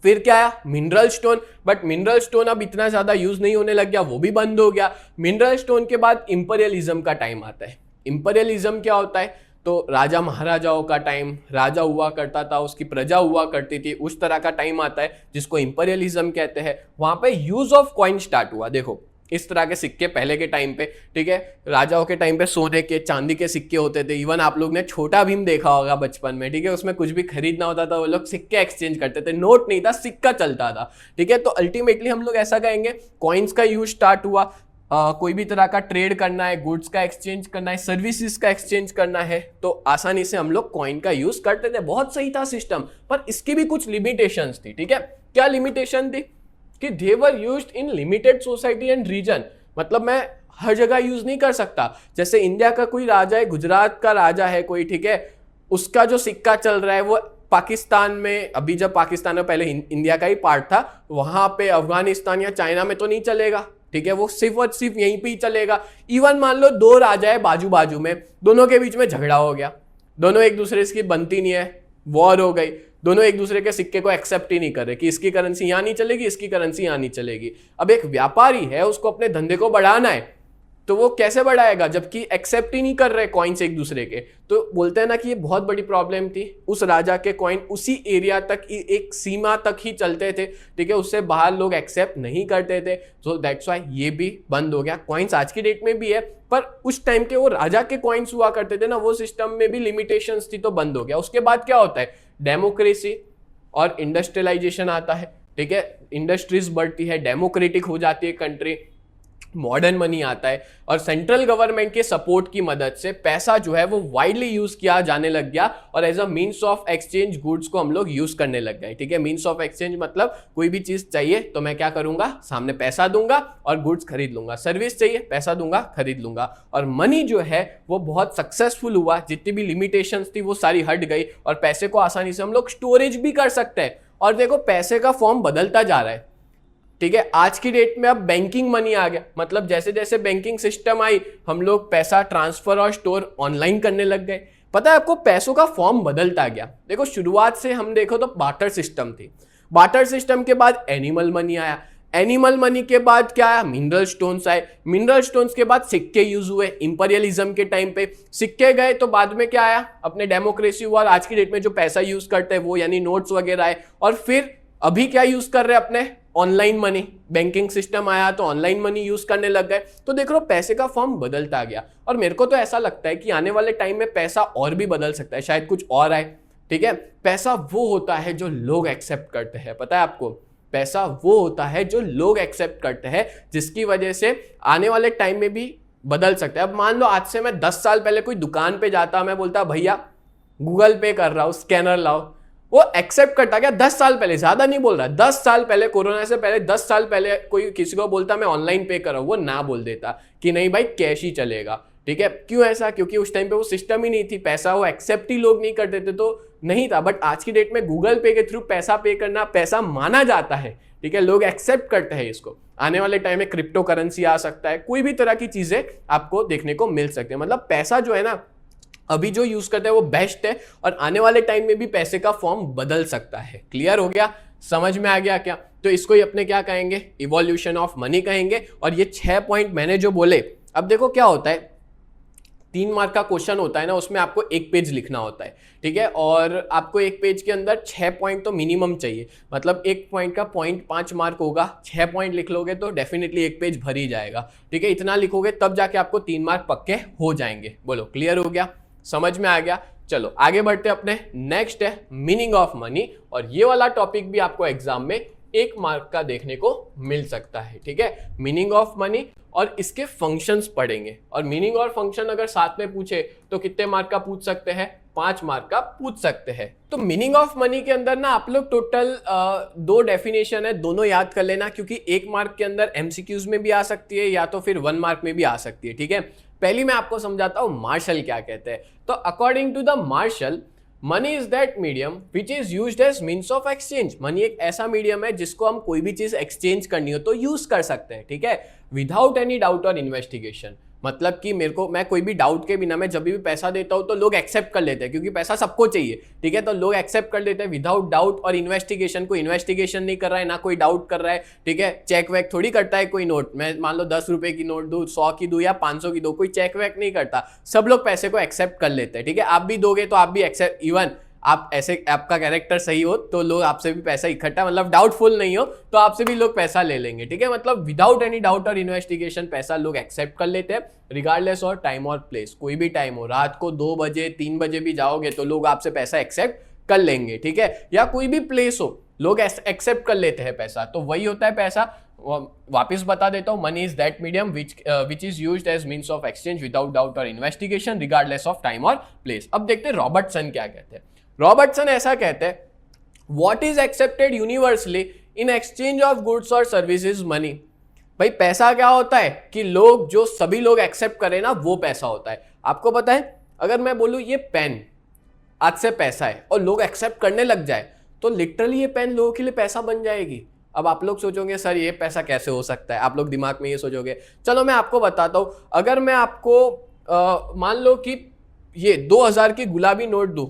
फिर क्या आया? Mineral stone, but mineral stone अब इतना ज्यादा यूज नहीं होने लग गया, वो भी बंद हो गया। मिनरल स्टोन के बाद इंपीरियलिज्म का टाइम आता है। इंपीरियलिज्म क्या होता है? तो राजा महाराजाओं का टाइम, राजा हुआ करता था, उसकी प्रजा हुआ करती थी, उस तरह का टाइम आता है जिसको इंपीरियलिज्म कहते हैं। वहां पे यूज ऑफ कॉइन स्टार्ट हुआ। देखो इस तरह के सिक्के पहले के टाइम पे, ठीक है, राजाओं के टाइम पे सोने के चांदी के सिक्के होते थे। इवन आप लोग ने छोटा भीम देखा होगा बचपन में, ठीक है, उसमें कुछ भी खरीदना होता था वो लोग सिक्के एक्सचेंज करते थे, नोट नहीं था, सिक्का चलता था, ठीक है। तो अल्टीमेटली हम लोग ऐसा कहेंगे कॉइन्स का यूज स्टार्ट हुआ। कोई भी तरह का ट्रेड करना है, गुड्स का एक्सचेंज करना है, सर्विसेज का एक्सचेंज करना है, तो आसानी से हम लोग कॉइन का यूज करते थे। बहुत सही था सिस्टम, पर इसकी भी कुछ लिमिटेशंस थी, ठीक है। क्या लिमिटेशन थी? कि they were used in limited society and region, मतलब मैं हर जगह यूज नहीं कर सकता। जैसे इंडिया का कोई राजा है, गुजरात का राजा है कोई, ठीक है, उसका जो सिक्का चल रहा है वो पाकिस्तान में, अभी जब पाकिस्तान में पहले इंडिया का ही पार्ट था, वहां पे अफगानिस्तान या चाइना में तो नहीं चलेगा, ठीक है, वो सिर्फ और सिर्फ यहीं पे ही चलेगा। इवन मान लो 2 राजा है बाजू बाजू में, दोनों के बीच में झगड़ा हो गया, दोनों एक दूसरे की बनती नहीं है, वॉर हो गई, दोनों एक दूसरे के सिक्के को एक्सेप्ट ही नहीं कर रहे कि इसकी करेंसी यहां नहीं चलेगी, इसकी करेंसी यहां नहीं चलेगी। अब एक व्यापारी है, उसको अपने धंधे को बढ़ाना है, तो वो कैसे बढ़ाएगा जबकि एक्सेप्ट ही नहीं कर रहे कॉइन्स एक दूसरे के? तो बोलते हैं ना कि ये बहुत बड़ी प्रॉब्लम थी। उस राजा के कॉइन उसी एरिया तक, एक सीमा तक ही चलते थे, ठीक है, उससे बाहर लोग एक्सेप्ट नहीं करते थे। सो दैट्स व्हाई ये भी बंद हो गया। कॉइन्स आज की डेट में भी है, पर उस टाइम के वो राजा के कॉइन्स हुआ करते थे ना, वो सिस्टम में भी लिमिटेशंस थी, तो बंद हो गया। उसके बाद क्या होता है? डेमोक्रेसी और इंडस्ट्रियलाइजेशन आता है, ठीक है, इंडस्ट्रीज बढ़ती है, डेमोक्रेटिक हो जाती है कंट्री, मॉडर्न मनी आता है, और सेंट्रल गवर्नमेंट के सपोर्ट की मदद से पैसा जो है वो वाइडली यूज किया जाने लग गया, और as a means of exchange goods को हम लोग यूज करने लग गए, ठीक है। मीन्स ऑफ एक्सचेंज मतलब कोई भी चीज चाहिए तो मैं क्या करूंगा? सामने पैसा दूंगा और गुड्स खरीद लूंगा। सर्विस चाहिए, पैसा दूंगा, खरीद लूंगा। और मनी जो है वो बहुत सक्सेसफुल हुआ, जितनी भी लिमिटेशंस थी वो सारी हट गई, और पैसे को आसानी से हम लोग स्टोरेज भी कर सकते हैं। और देखो पैसे का फॉर्म बदलता जा रहा है, ठीक है। आज की डेट में अब बैंकिंग मनी आ गया, मतलब जैसे जैसे बैंकिंग सिस्टम आई, हम लोग पैसा ट्रांसफर और स्टोर ऑनलाइन करने लग गए। पता है आपको, पैसों का फॉर्म बदलता गया। देखो शुरुआत से हम देखो तो बार्टर सिस्टम थी, बार्टर सिस्टम के बाद एनिमल मनी आया, एनिमल मनी के बाद क्या आया? मिनरल स्टोन्स आए, मिनरल स्टोन्स के बाद सिक्के यूज हुए। इंपीरियलिज्म के टाइम पे सिक्के गए, तो बाद में क्या आया? अपने डेमोक्रेसी हुआ, और आज की डेट में जो पैसा यूज करते हैं वो यानी नोट्स वगैरह आए। और फिर अभी क्या यूज कर रहे हैं? अपने ऑनलाइन मनी। बैंकिंग सिस्टम आया तो ऑनलाइन मनी यूज करने लग गए। तो देख लो पैसे का फॉर्म बदलता गया, और मेरे को तो ऐसा लगता है कि आने वाले टाइम में पैसा और भी बदल सकता है, शायद कुछ और आए, ठीक है। पैसा वो होता है जो लोग एक्सेप्ट करते हैं, पता है आपको, पैसा वो होता है जो लोग एक्सेप्ट करते हैं, जिसकी वजह से आने वाले टाइम में भी बदल सकता है। अब मान लो आज से मैं 10 साल पहले कोई दुकान पे जाता, मैं बोलता भैया गूगल पे कर रहा हूं, स्कैनर लाओ, वो एक्सेप्ट करता क्या? 10 साल पहले, ज्यादा नहीं बोल रहा, 10 साल पहले, कोरोना से पहले 10 साल पहले कोई किसी को बोलता मैं ऑनलाइन पे कर रहा हूं, वो ना बोल देता कि नहीं भाई कैश ही चलेगा, ठीक है। क्यों ऐसा? क्योंकि उस टाइम पे वो सिस्टम ही नहीं थी, पैसा वो एक्सेप्ट ही लोग नहीं करते थे, तो नहीं था। बट आज की डेट में गूगल पे के थ्रू पैसा पे करना पैसा माना जाता है, ठीक है, लोग एक्सेप्ट करते हैं इसको। आने वाले टाइम में क्रिप्टो करेंसी आ सकता है, कोई भी तरह की चीजें आपको देखने को मिल सकती है। मतलब पैसा जो है ना, अभी जो यूज करते हैं वो बेस्ट है, और आने वाले टाइम में भी पैसे का फॉर्म बदल सकता है। क्लियर हो गया? समझ में आ गया क्या? तो इसको ही अपने क्या कहेंगे? इवोल्यूशन ऑफ मनी कहेंगे। और ये 6 पॉइंट मैंने जो बोले, अब देखो क्या होता है, 3 मार्क का क्वेश्चन होता है ना, उसमें आपको एक पेज लिखना होता है, ठीक है, और आपको एक पेज के अंदर 6 पॉइंट तो मिनिमम चाहिए, मतलब एक पॉइंट का 0.5 मार्क होगा, 6 पॉइंट लिख लोगे तो डेफिनेटली एक पेज भर ही जाएगा, ठीक है, इतना लिखोगे तब जाके आपको 3 मार्क पक्के हो जाएंगे। बोलो क्लियर हो गया, समझ में आ गया। चलो आगे बढ़ते अपने, नेक्स्ट है मीनिंग ऑफ मनी, और ये वाला टॉपिक भी आपको एग्जाम में 1 मार्क का देखने को मिल सकता है, ठीक है, मीनिंग ऑफ मनी और इसके फंक्शंस पढ़ेंगे, और मीनिंग और फंक्शन अगर साथ में पूछे तो कितने मार्क का पूछ सकते हैं, 5 मार्क का पूछ सकते हैं। तो मीनिंग ऑफ मनी के अंदर ना आप लोग टोटल 2 डेफिनेशन है, दोनों याद कर लेना, क्योंकि 1 मार्क के अंदर एमसीक्यूज में भी आ सकती है या तो फिर 1 मार्क में भी आ सकती है, ठीक है। पहली मैं आपको समझाता हूं मार्शल क्या कहते हैं। तो according to the Marshall, money is that medium which is used as means of exchange. Money एक ऐसा मीडियम है जिसको हम कोई भी चीज एक्सचेंज करनी हो तो यूज कर सकते हैं, ठीक है, विदाउट एनी डाउट और इन्वेस्टिगेशन। मतलब कि मैं कोई भी डाउट के बिना मैं जब भी पैसा देता हूं तो लोग एक्सेप्ट कर लेते हैं, क्योंकि पैसा सबको चाहिए, ठीक है, तो लोग एक्सेप्ट कर लेते हैं विदाउट डाउट और इन्वेस्टिगेशन। कोई इन्वेस्टिगेशन नहीं कर रहा है, ना कोई डाउट कर रहा है, ठीक है, चेक वेक थोड़ी करता है कोई नोट, मैं मान लो 10 रुपए की नोट दूं, 100 की दूं या 500 की दूं, कोई चेक वेक नहीं करता, सब लोग पैसे को एक्सेप्ट कर लेते हैं, ठीक है। आप भी दोगे तो आप भी एक्सेप्ट, इवन आप ऐसे आपका कैरेक्टर सही हो तो लोग आपसे भी पैसा इकट्ठा, मतलब डाउटफुल नहीं हो तो आपसे भी लोग पैसा ले लेंगे, ठीक है, मतलब विदाउट एनी डाउट और इन्वेस्टिगेशन पैसा लोग एक्सेप्ट कर लेते हैं, रिगार्डलेस और टाइम और प्लेस, कोई भी टाइम हो, रात को 2 बजे 3 बजे भी जाओगे तो लोग आपसे पैसा एक्सेप्ट कर लेंगे, ठीक है, या कोई भी प्लेस हो लोग एक्सेप्ट कर लेते हैं पैसा। तो वही होता है पैसा। वापस बता देता हूं, money is that medium which is used as means of exchange without doubt और इन्वेस्टिगेशन रिगार्डलेस ऑफ टाइम और प्लेस। अब देखते हैं रॉबर्टसन क्या कहते हैं। रॉबर्टसन ऐसा कहते हैं, what is accepted universally in exchange of goods और सर्विसेज मनी। भाई पैसा क्या होता है कि लोग, जो सभी लोग एक्सेप्ट करें ना, वो पैसा होता है। आपको पता है, अगर मैं बोलूं ये पेन आज से पैसा है और लोग एक्सेप्ट करने लग जाए तो लिटरली ये पेन लोगों के लिए पैसा बन जाएगी। अब आप लोग सोचोगे सर ये पैसा कैसे हो सकता है, आप लोग दिमाग में ये सोचोगे। चलो मैं आपको बताता हूं, अगर मैं आपको मान लो कि ये 2000 की गुलाबी नोट दूं,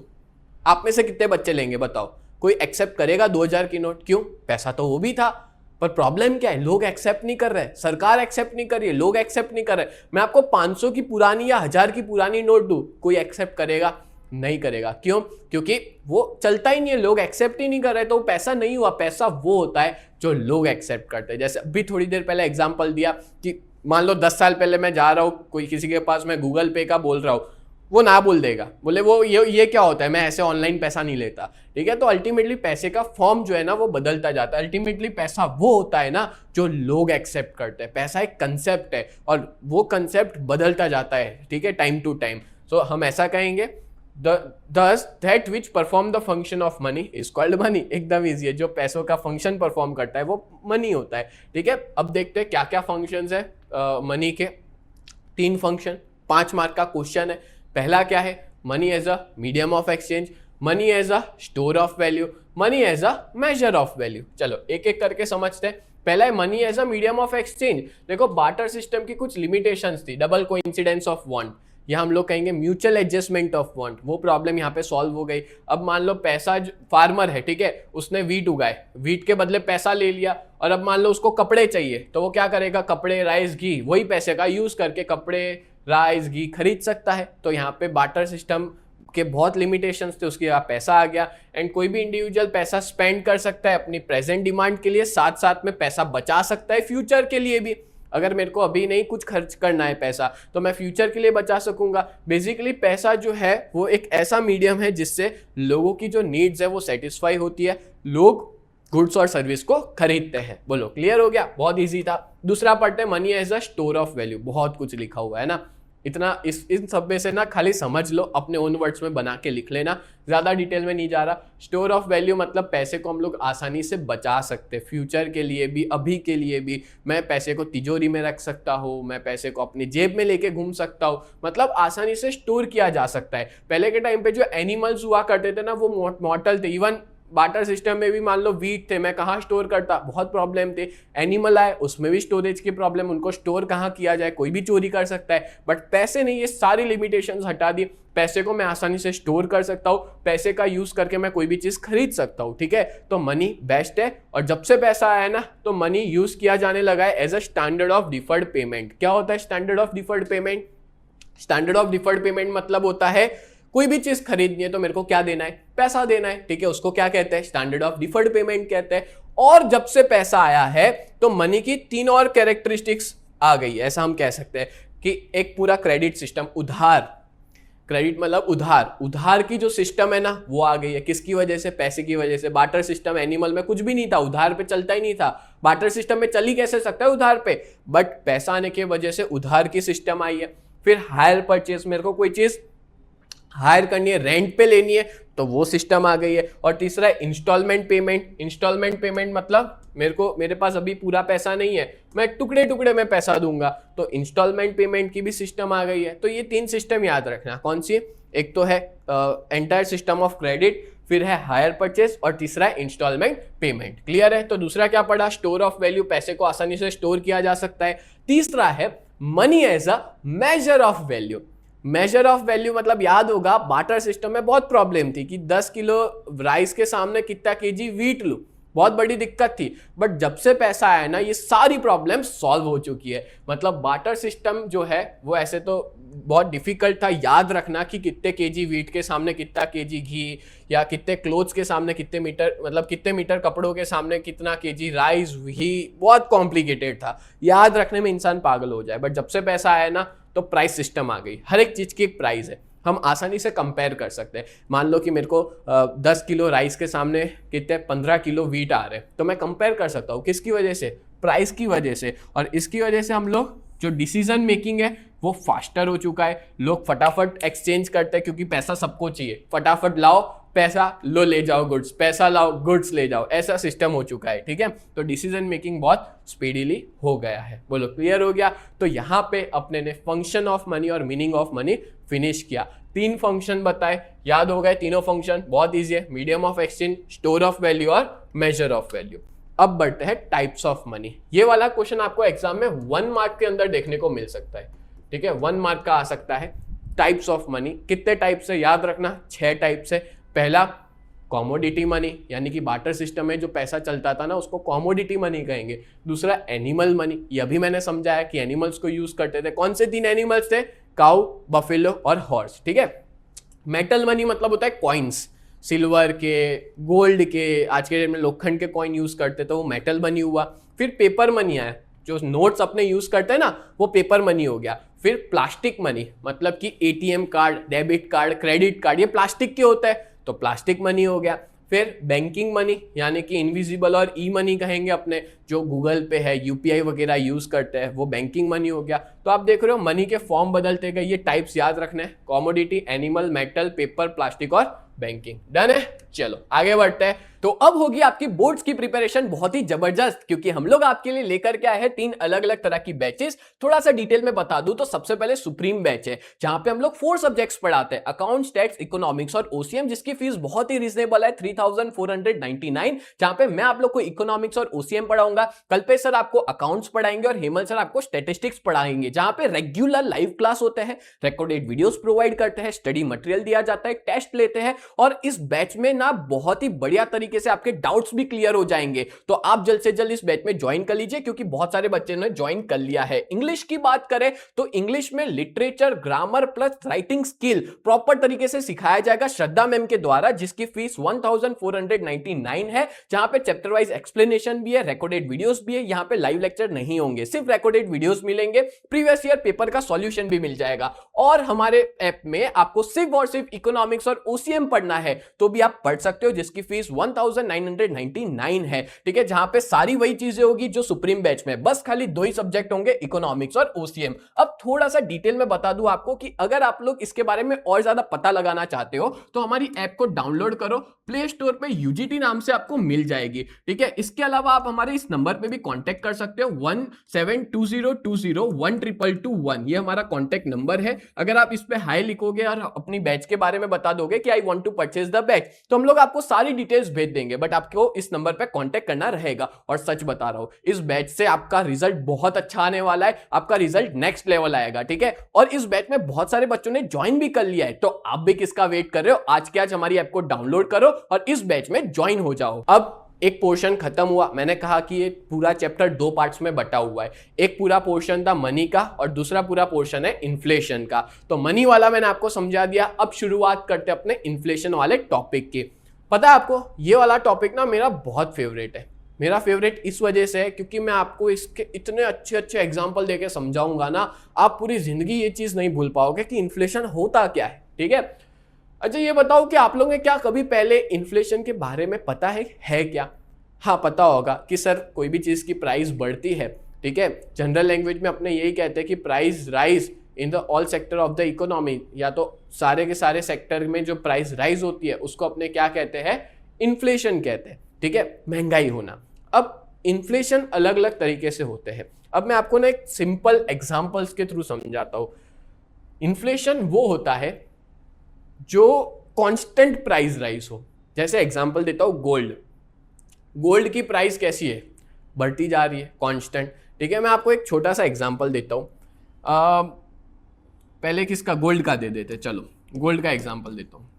आप में से कितने बच्चे लेंगे बताओ? कोई एक्सेप्ट करेगा 2000 की नोट? क्यों? पैसा तो वो भी था, पर प्रॉब्लम क्या है, लोग एक्सेप्ट नहीं कर रहे, सरकार एक्सेप्ट नहीं कर रही है, लोग एक्सेप्ट नहीं कर रहे। मैं आपको 500 की पुरानी या 1000 की पुरानी नोट दूं, कोई एक्सेप्ट करेगा? नहीं करेगा। क्यों? क्योंकि वो चलता ही नहीं है, लोग एक्सेप्ट ही नहीं कर रहे, तो पैसा नहीं हुआ। पैसा वो होता है जो लोग एक्सेप्ट करते हैं। जैसे अभी थोड़ी देर पहले एग्जांपल दिया कि मान लो 10 साल पहले मैं जा रहा हूँ कोई किसी के पास, मैं गूगल पे का बोल रहा हूँ, वो ना बोल देगा, बोले वो ये क्या होता है, मैं ऐसे ऑनलाइन पैसा नहीं लेता, ठीक है। तो अल्टीमेटली पैसे का फॉर्म जो है ना वो बदलता जाता है। अल्टीमेटली पैसा वो होता है ना जो लोग एक्सेप्ट करते हैं। पैसा एक कंसेप्ट है और वो कंसेप्ट बदलता जाता है, ठीक है, टाइम टू टाइम। सो हम ऐसा कहेंगे, thus that which perform the function of money is called money। एकदम इजी है, जो पैसों का फंक्शन परफॉर्म करता है वो मनी होता है, ठीक है। अब देखते हैं क्या क्या फंक्शंस है मनी के। 3 फंक्शन, 5 मार्क का क्वेश्चन है। पहला क्या है? Money as a medium of exchange, money as a store of value, money as a measure of value. चलो एक एक करके समझते हैं। पहला है money as a medium of exchange. देखो बार्टर सिस्टम की कुछ लिमिटेशंस थी, डबल कोइंसिडेंस ऑफ वांट, या हम लोग कहेंगे म्यूचुअल एडजस्टमेंट ऑफ वांट, वो प्रॉब्लम यहाँ पे सॉल्व हो गई। अब मान लो पैसा, फार्मर है, ठीक है, उसने वीट उगाए, वीट के बदले पैसा ले लिया, और अब मान लो उसको कपड़े चाहिए, तो वो क्या करेगा? कपड़े, राइस, घी, वही पैसे का यूज करके कपड़े, राइस, घी खरीद सकता है। तो यहाँ पे बार्टर सिस्टम के बहुत लिमिटेशंस थे, उसके यहाँ पैसा आ गया। एंड कोई भी इंडिविजुअल पैसा स्पेंड कर सकता है अपनी प्रेजेंट डिमांड के लिए, साथ साथ में पैसा बचा सकता है फ्यूचर के लिए भी। अगर मेरे को अभी नहीं कुछ खर्च करना है पैसा, तो मैं फ्यूचर के लिए बचा सकूंगा। बेसिकली पैसा जो है वो एक ऐसा मीडियम है जिससे लोगों की जो नीड्स है वो सेटिस्फाई होती है, लोग गुड्स और सर्विस को खरीदते हैं। बोलो क्लियर हो गया? बहुत इजी था। दूसरा पढ़ते हैं, money as a store of value. बहुत कुछ लिखा हुआ है ना, इतना इन सब में से ना खाली समझ लो, अपने ओन वर्ड्स में बना के लिख लेना, ज्यादा डिटेल में नहीं जा रहा। स्टोर ऑफ वैल्यू मतलब पैसे को हम लोग आसानी से बचा सकते हैं, फ्यूचर के लिए भी, अभी के लिए भी। मैं पैसे को तिजोरी में रख सकता हूँ, मैं पैसे को अपनी जेब में लेके घूम सकता हूँ, मतलब आसानी से स्टोर किया जा सकता है। पहले के टाइम पे जो एनिमल्स हुआ करते थे ना वो मॉर्टल थे। इवन बार्टर सिस्टम में भी मान लो वीट थे, मैं कहाँ स्टोर करता, बहुत प्रॉब्लम थे। एनिमल आए, उसमें भी स्टोरेज की प्रॉब्लम, उनको स्टोर कहाँ किया जाए, कोई भी चोरी कर सकता है। बट पैसे नहीं, ये सारी लिमिटेशंस हटा दी। पैसे को मैं आसानी से स्टोर कर सकता हूँ, पैसे का यूज करके मैं कोई भी चीज खरीद सकता हूँ, ठीक है। तो मनी बेस्ट है। और जब से पैसा आया ना तो मनी यूज किया जाने लगा है as a standard of deferred payment. क्या होता है standard of deferred payment? Standard of deferred payment मतलब होता है कोई भी चीज खरीदनी है तो मेरे को क्या देना है, पैसा देना है, ठीक है, उसको क्या कहते हैं, स्टैंडर्ड ऑफ डिफर्ड पेमेंट कहते हैं। और जब से पैसा आया है तो मनी की 3 और कैरेक्टरिस्टिक्स आ गई, ऐसा हम कह सकते हैं कि एक पूरा क्रेडिट सिस्टम, उधार, क्रेडिट मतलब उधार, उधार की जो सिस्टम है ना वो आ गई है। किसकी वजह से, पैसे की वजह से। बार्टर सिस्टम एनिमल में कुछ भी नहीं था, उधार पे चलता ही नहीं था, बार्टर सिस्टम में चल ही कैसे सकता है उधार पे, बट पैसा आने की वजह से उधार की सिस्टम आई है। फिर हायर परचेज, मेरे को कोई चीज हायर करनी है, रेंट पे लेनी है तो वो सिस्टम आ गई है। और तीसरा है इंस्टॉलमेंट पेमेंट। इंस्टॉलमेंट पेमेंट मतलब मेरे पास अभी पूरा पैसा नहीं है, मैं टुकड़े टुकड़े में पैसा दूंगा, तो इंस्टॉलमेंट पेमेंट की भी सिस्टम आ गई है। तो ये 3 सिस्टम याद रखना, कौन सी, एक तो है एंटायर सिस्टम ऑफ क्रेडिट, फिर है हायर परचेज और तीसरा है इंस्टॉलमेंट पेमेंट। क्लियर है। तो दूसरा क्या पढ़ा, स्टोर ऑफ वैल्यू, पैसे को आसानी से स्टोर किया जा सकता है। तीसरा है money as a measure of value. Measure of value मतलब याद होगा बार्टर सिस्टम में बहुत प्रॉब्लम थी कि 10 किलो राइस के सामने कितना केजी वीट लूं, बहुत बड़ी दिक्कत थी। बट जब से पैसा आया ना ये सारी प्रॉब्लम सॉल्व हो चुकी है। मतलब बार्टर सिस्टम जो है वो ऐसे तो बहुत डिफिकल्ट था याद रखना कि कितने केजी वीट के सामने कितना केजी घी, या कितने क्लोथ्स के सामने कितने मीटर, मतलब कितने मीटर कपड़ों के सामने कितना केजी राइस, घी, बहुत कॉम्प्लिकेटेड था, याद रखने में इंसान पागल हो जाए। बट जब से पैसा आया ना तो प्राइस सिस्टम आ गई, हर एक चीज की एक प्राइस है, हम आसानी से कंपेयर कर सकते हैं। मान लो कि मेरे को 10 किलो राइस के सामने कितने 15 किलो वीट आ रहे हैं, तो मैं कंपेयर कर सकता हूँ, किसकी वजह से, प्राइस की वजह से। और इसकी वजह से हम लोग जो डिसीजन मेकिंग है वो फास्टर हो चुका है, लोग फटाफट एक्सचेंज करते हैं क्योंकि पैसा सबको चाहिए, फटाफट लाओ पैसा, लो ले जाओ गुड्स, पैसा लाओ गुड्स ले जाओ, ऐसा सिस्टम हो चुका है, ठीक है। तो डिसीजन मेकिंग बहुत स्पीडीली हो गया है। बोलो क्लियर हो गया। तो यहाँ पे अपने ने फंक्शन ऑफ मनी और मीनिंग ऑफ मनी फिनिश किया। 3 फंक्शन बताए, याद हो गए तीनों फंक्शन, बहुत ईजी है, medium of exchange, store of value और मेजर ऑफ वैल्यू। अब बढ़ते हैं टाइप्स ऑफ मनी। ये वाला क्वेश्चन आपको एग्जाम में 1 मार्क के अंदर देखने को मिल सकता है, ठीक है, 1 मार्क का आ सकता है। टाइप्स ऑफ मनी, कितने टाइप से याद रखना, 6 टाइप से। पहला कॉमोडिटी मनी, यानी कि बार्टर सिस्टम में जो पैसा चलता था ना उसको कॉमोडिटी मनी कहेंगे। दूसरा एनिमल मनी, ये भी मैंने समझाया कि एनिमल्स को यूज करते थे। कौन से 3 एनिमल्स थे, काउ, बफेलो और हॉर्स, ठीक है। मेटल मनी मतलब होता है कॉइन्स, सिल्वर के, गोल्ड के, आज के डेट में लोखंड के कॉइन यूज करते थे, वो मेटल मनी हुआ। फिर पेपर मनी आया, जो नोट्स अपने यूज करते हैं ना वो पेपर मनी हो गया। फिर प्लास्टिक मनी, मतलब कि ATM card, debit card, credit card, ये प्लास्टिक के होता है तो प्लास्टिक मनी हो गया। फिर बैंकिंग मनी, यानी कि इनविजिबल और ई मनी कहेंगे अपने, जो गूगल पे है, यूपीआई वगैरह यूज करते हैं, वो बैंकिंग मनी हो गया। तो आप देख रहे हो मनी के फॉर्म बदलते गए, ये टाइप्स याद रखने हैं, commodity, animal, metal, paper, plastic और बैंकिंग। डन है। चलो आगे बढ़ते हैं। तो अब होगी आपकी बोर्ड्स की प्रिपरेशन बहुत ही जबरदस्त, क्योंकि हम लोग आपके लिए लेकर के आए हैं 3 अलग अलग तरह की बैचेस। थोड़ा सा डिटेल में बता दूं तो सबसे पहले सुप्रीम बैच है, जहां पे हम लोग 4 सब्जेक्ट्स पढ़ाते हैं, अकाउंट्स, टैक्स, इकोनॉमिक्स और ओसीएम, जिसकी फीस बहुत ही रीजनेबल है 3499, जहां पे मैं आप लोग को इकोनॉमिक्स और ओसीएम पढ़ाऊंगा, कल्पेश सर आपको अकाउंट्स पढ़ाएंगे और हेमल सर आपको स्टैटिस्टिक्स पढ़ाएंगे, जहां पे रेगुलर लाइव क्लास होते हैं, रिकॉर्डेड वीडियोस प्रोवाइड करते हैं, स्टडी मटेरियल दिया जाता है, टेस्ट लेते हैं, और इस बैच में ना बहुत ही बढ़िया तरीके से आपके डाउट्स भी क्लियर हो जाएंगे। तो आप जल्द से जल्द इस बैच में ज्वाइन कर लीजिए, क्योंकि बहुत सारे बच्चे ने ज्वाइन कर लिया है। इंग्लिश की बात करें तो इंग्लिश में literature, grammar plus writing skill proper तरीके से सिखाया जाएगा श्रद्धा मैम के द्वारा, जिसकी फीस 1499 है, जहां पे चैप्टर वाइज एक्सप्लेनेशन भी है, रिकॉर्डेड वीडियोस भी है। यहां पे लाइव लेक्चर नहीं होंगे, सिर्फ रिकॉर्डेड वीडियोस मिलेंगे, प्रीवियस ईयर पेपर का सॉल्यूशन भी मिल जाएगा। और हमारे ऐप में आपको सिर्फ और सिर्फ इकोनॉमिक्स और ओसीएम पढ़ना है तो भी आप पढ़ सकते हो, जिसकी फीस 1999 है, ठीक है, जहां पे सारी वही चीजें होगी जो सुप्रीम बैच में, बस खाली 2 ही सब्जेक्ट होंगे, इकोनॉमिक्स और ओसीएम। अब थोड़ा सा डिटेल में बता दूं आपको कि अगर आप लोग इसके बारे में और ज्यादा पता लगाना चाहते हो तो हमारी ऐप को डाउनलोड करो, प्ले स्टोर पे यूजीटी नाम से आपको मिल जाएगी, ठीक है। इसके अलावा आप हमारे इस नंबर पे भी कांटेक्ट कर सकते हो, 1720201221, ये हमारा कांटेक्ट नंबर है। अगर आप इस पे हाई लिखोगे और अपनी बैच के बारे में बता दोगे कि I want to purchase the batch, तो हम लोग आपको सारी डिटेल्स भेज देंगे, बट आपको इस नंबर पे कांटेक्ट करना रहेगा। और सच बता रहा हूं, इस बैच से आपका रिजल्ट बहुत अच्छा आने वाला है, आपका रिजल्ट नेक्स्ट लेवल आएगा, ठीक है। और इस बैच में बहुत सारे बच्चों ने ज्वाइन भी कर लिया है, तो आप भी किसका वेट कर रहे हो, आज के आज हमारी ऐप को डाउनलोड करो और इस बैच में ज्वाइन हो जाओ। अब एक पोर्शन खत्म हुआ, मैंने कहा कि ये पूरा चैप्टर 2 पार्ट्स में बटा हुआ है। एक पूरा पोर्शन था मनी का और दूसरा पूरा पोर्शन है इन्फ्लेशन का। तो मनी वाला मैंने आपको समझा दिया। अब शुरुआत करते हैं अपने इन्फ्लेशन वाले टॉपिक की। पता है आपको, ये वाला टॉपिक ना मेरा बहुत फेवरेट है। मेरा फेवरेट इस वजह से है क्योंकि मैं आपको इसके इतने अच्छे अच्छे एग्जाम्पल देके समझाऊंगा ना, आप पूरी जिंदगी ये चीज नहीं भूल पाओगे कि इन्फ्लेशन होता क्या है। ठीक है, अच्छा ये बताओ कि आप लोगों ने क्या कभी पहले इन्फ्लेशन के बारे में पता है क्या? हाँ, पता होगा कि सर कोई भी चीज़ की प्राइस बढ़ती है, ठीक है, जनरल लैंग्वेज में अपने यही कहते हैं कि price rise in the all sector of the economy, या तो सारे के सारे सेक्टर में जो प्राइस राइज होती है उसको अपने क्या कहते हैं, इन्फ्लेशन कहते हैं। ठीक है, महंगाई होना। अब इन्फ्लेशन अलग अलग तरीके से होते हैं। अब मैं आपको ना एक सिंपल एग्जाम्पल्स के थ्रू समझाता हूँ। इन्फ्लेशन वो होता है जो कांस्टेंट प्राइस राइज हो। जैसे एग्जांपल देता हूँ, गोल्ड की प्राइस कैसी है, बढ़ती जा रही है, कांस्टेंट। ठीक है, मैं आपको एक छोटा सा एग्जांपल देता हूँ। पहले किसका, गोल्ड का दे देते, चलो गोल्ड का एग्जांपल देता हूँ।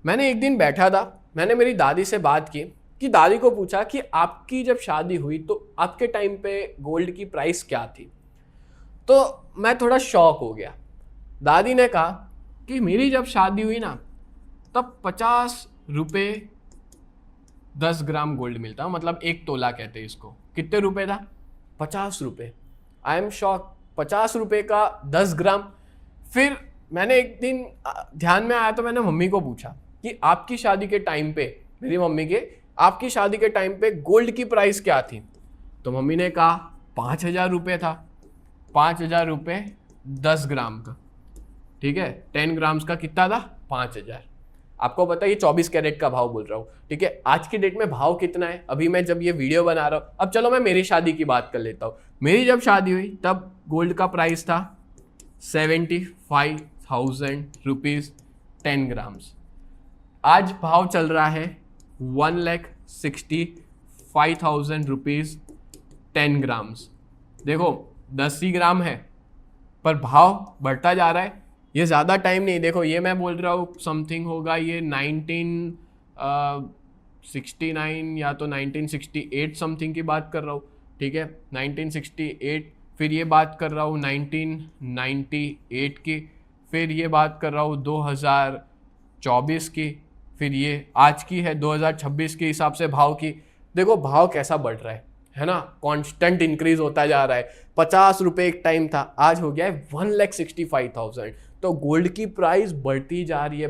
मैंने एक दिन बैठा था, मैंने मेरी दादी से बात की कि दादी को पूछा कि आपकी जब शादी हुई तो आपके टाइम पे गोल्ड की प्राइस क्या थी। तो मैं थोड़ा शॉक हो गया। दादी ने कहा कि मेरी जब शादी हुई ना तब 50 रुपये 10 ग्राम गोल्ड मिलता, मतलब 1 तोला कहते हैं इसको। कितने रुपए था? 50 रुपये। आई एम शॉक, 50 रुपये का 10 ग्राम। फिर मैंने एक दिन ध्यान में आया तो मैंने मम्मी को पूछा कि आपकी शादी के टाइम पे, मेरी मम्मी के, आपकी शादी के टाइम पे गोल्ड की प्राइस क्या थी? तो मम्मी ने कहा 5,000 रुपये था। 5,000 रुपये 10 ग्राम का, ठीक है, 10 ग्राम्स का कितना था? 5,000। आपको पता है ये 24 कैरेट का भाव बोल रहा हूँ। ठीक है, आज की डेट में भाव कितना है अभी मैं जब ये वीडियो बना रहा हूँ। अब चलो मैं मेरी शादी की बात कर लेता हूँ। मेरी जब शादी हुई तब गोल्ड का प्राइस था 75,000 रुपीज़ 10 ग्राम्स। आज भाव चल रहा है 1,65,000 रुपीज़ 10 ग्राम्स। देखो 10 ही ग्राम है पर भाव बढ़ता जा रहा है। ये ज़्यादा टाइम नहीं, देखो ये मैं बोल रहा हूँ समथिंग होगा ये 1969 या तो 1968 समथिंग की बात कर रहा हूँ। ठीक है, 1968, फिर ये बात कर रहा हूँ 1998 की, फिर ये बात कर रहा हूँ 2024 की, फिर ये आज की है 2026 के हिसाब से भाव की। देखो भाव कैसा बढ़ रहा है ना, कांस्टेंट इंक्रीज होता जा रहा है। 50 रुपये एक टाइम था, आज हो गया है 1,65,000। तो गोल्ड की प्राइस बढ़ती जा रही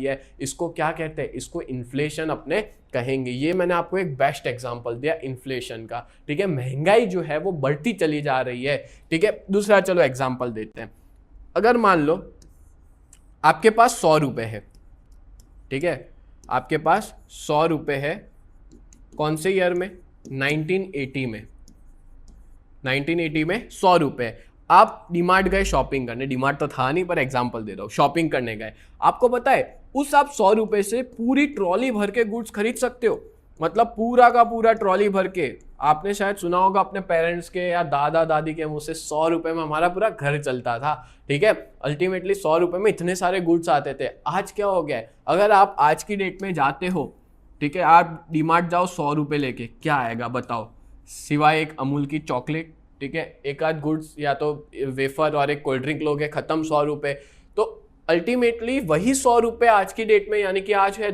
है। इसको क्या कहते हैं? इसको इन्फ्लेशन अपने कहेंगे। ये मैंने आपको एक बेस्ट एग्जांपल दिया इन्फ्लेशन का। ठीक है, महंगाई जो है वो बढ़ती चली जा रही है। ठीक है, दूसरा चलो एग्जांपल देते हैं। अगर मान लो आपके पास 100 रुपये है, ठीक है, आपके पास 100 रुपये है, कौन से ईयर में? 1980 में। 1980 में 100 रुपये। आप डीमार्ट गए शॉपिंग करने, डीमार्ट तो था नहीं पर एग्जांपल दे रहा हूँ, शॉपिंग करने गए। आपको पता है उस आप 100 रुपये से पूरी ट्रॉली भर के गुड्स खरीद सकते हो। मतलब पूरा का पूरा ट्रॉली भर के। आपने शायद सुना होगा अपने पेरेंट्स के या दादा दादी के मुँह से, 100 रुपये में हमारा पूरा घर चलता था। ठीक है, अल्टीमेटली 100 रुपये में इतने सारे गुड्स आते थे। आज क्या हो गया है? अगर आप आज की डेट में जाते हो, ठीक है, आप डीमार्ट जाओ 100 रुपये लेके, क्या आएगा बताओ? सिवाय एक अमूल की चॉकलेट, ठीक है, एक आध गुड्स या तो वेफर और एक कोल्ड ड्रिंक लोगे, खत्म 100 रुपये। तो अल्टीमेटली वही 100 रुपये आज की डेट में, यानी कि आज है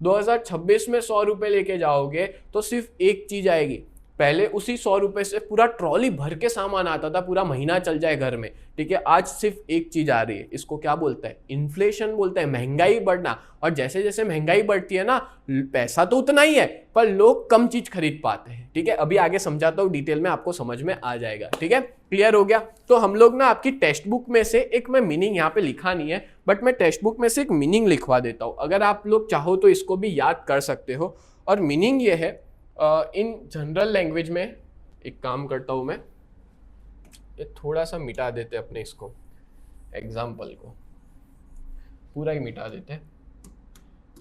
2026 में 100 रुपये लेके जाओगे तो सिर्फ एक चीज आएगी। पहले उसी 100 रुपये से पूरा ट्रॉली भर के सामान आता था, पूरा महीना चल जाए घर में। ठीक है, आज सिर्फ एक चीज आ रही है। इसको क्या बोलते हैं? इन्फ्लेशन बोलते हैं, महंगाई बढ़ना। और जैसे जैसे महंगाई बढ़ती है ना, पैसा तो उतना ही है पर लोग कम चीज खरीद पाते हैं। ठीक है, अभी आगे समझाता हूँ डिटेल में, आपको समझ में आ जाएगा। ठीक है, क्लियर हो गया? तो हम लोग ना आपकी टेक्स्ट बुक में से एक, मैं मीनिंग यहाँ पे लिखा नहीं है बट मैं टेक्स्ट बुक में से एक मीनिंग लिखवा देता हूँ। अगर आप लोग चाहो तो इसको भी याद कर सकते हो। और मीनिंग ये है, इन जनरल लैंग्वेज में एक काम करता हूँ मैं, ये थोड़ा सा मिटा देते अपने इसको, एग्जाम्पल को पूरा ही मिटा देते हैं।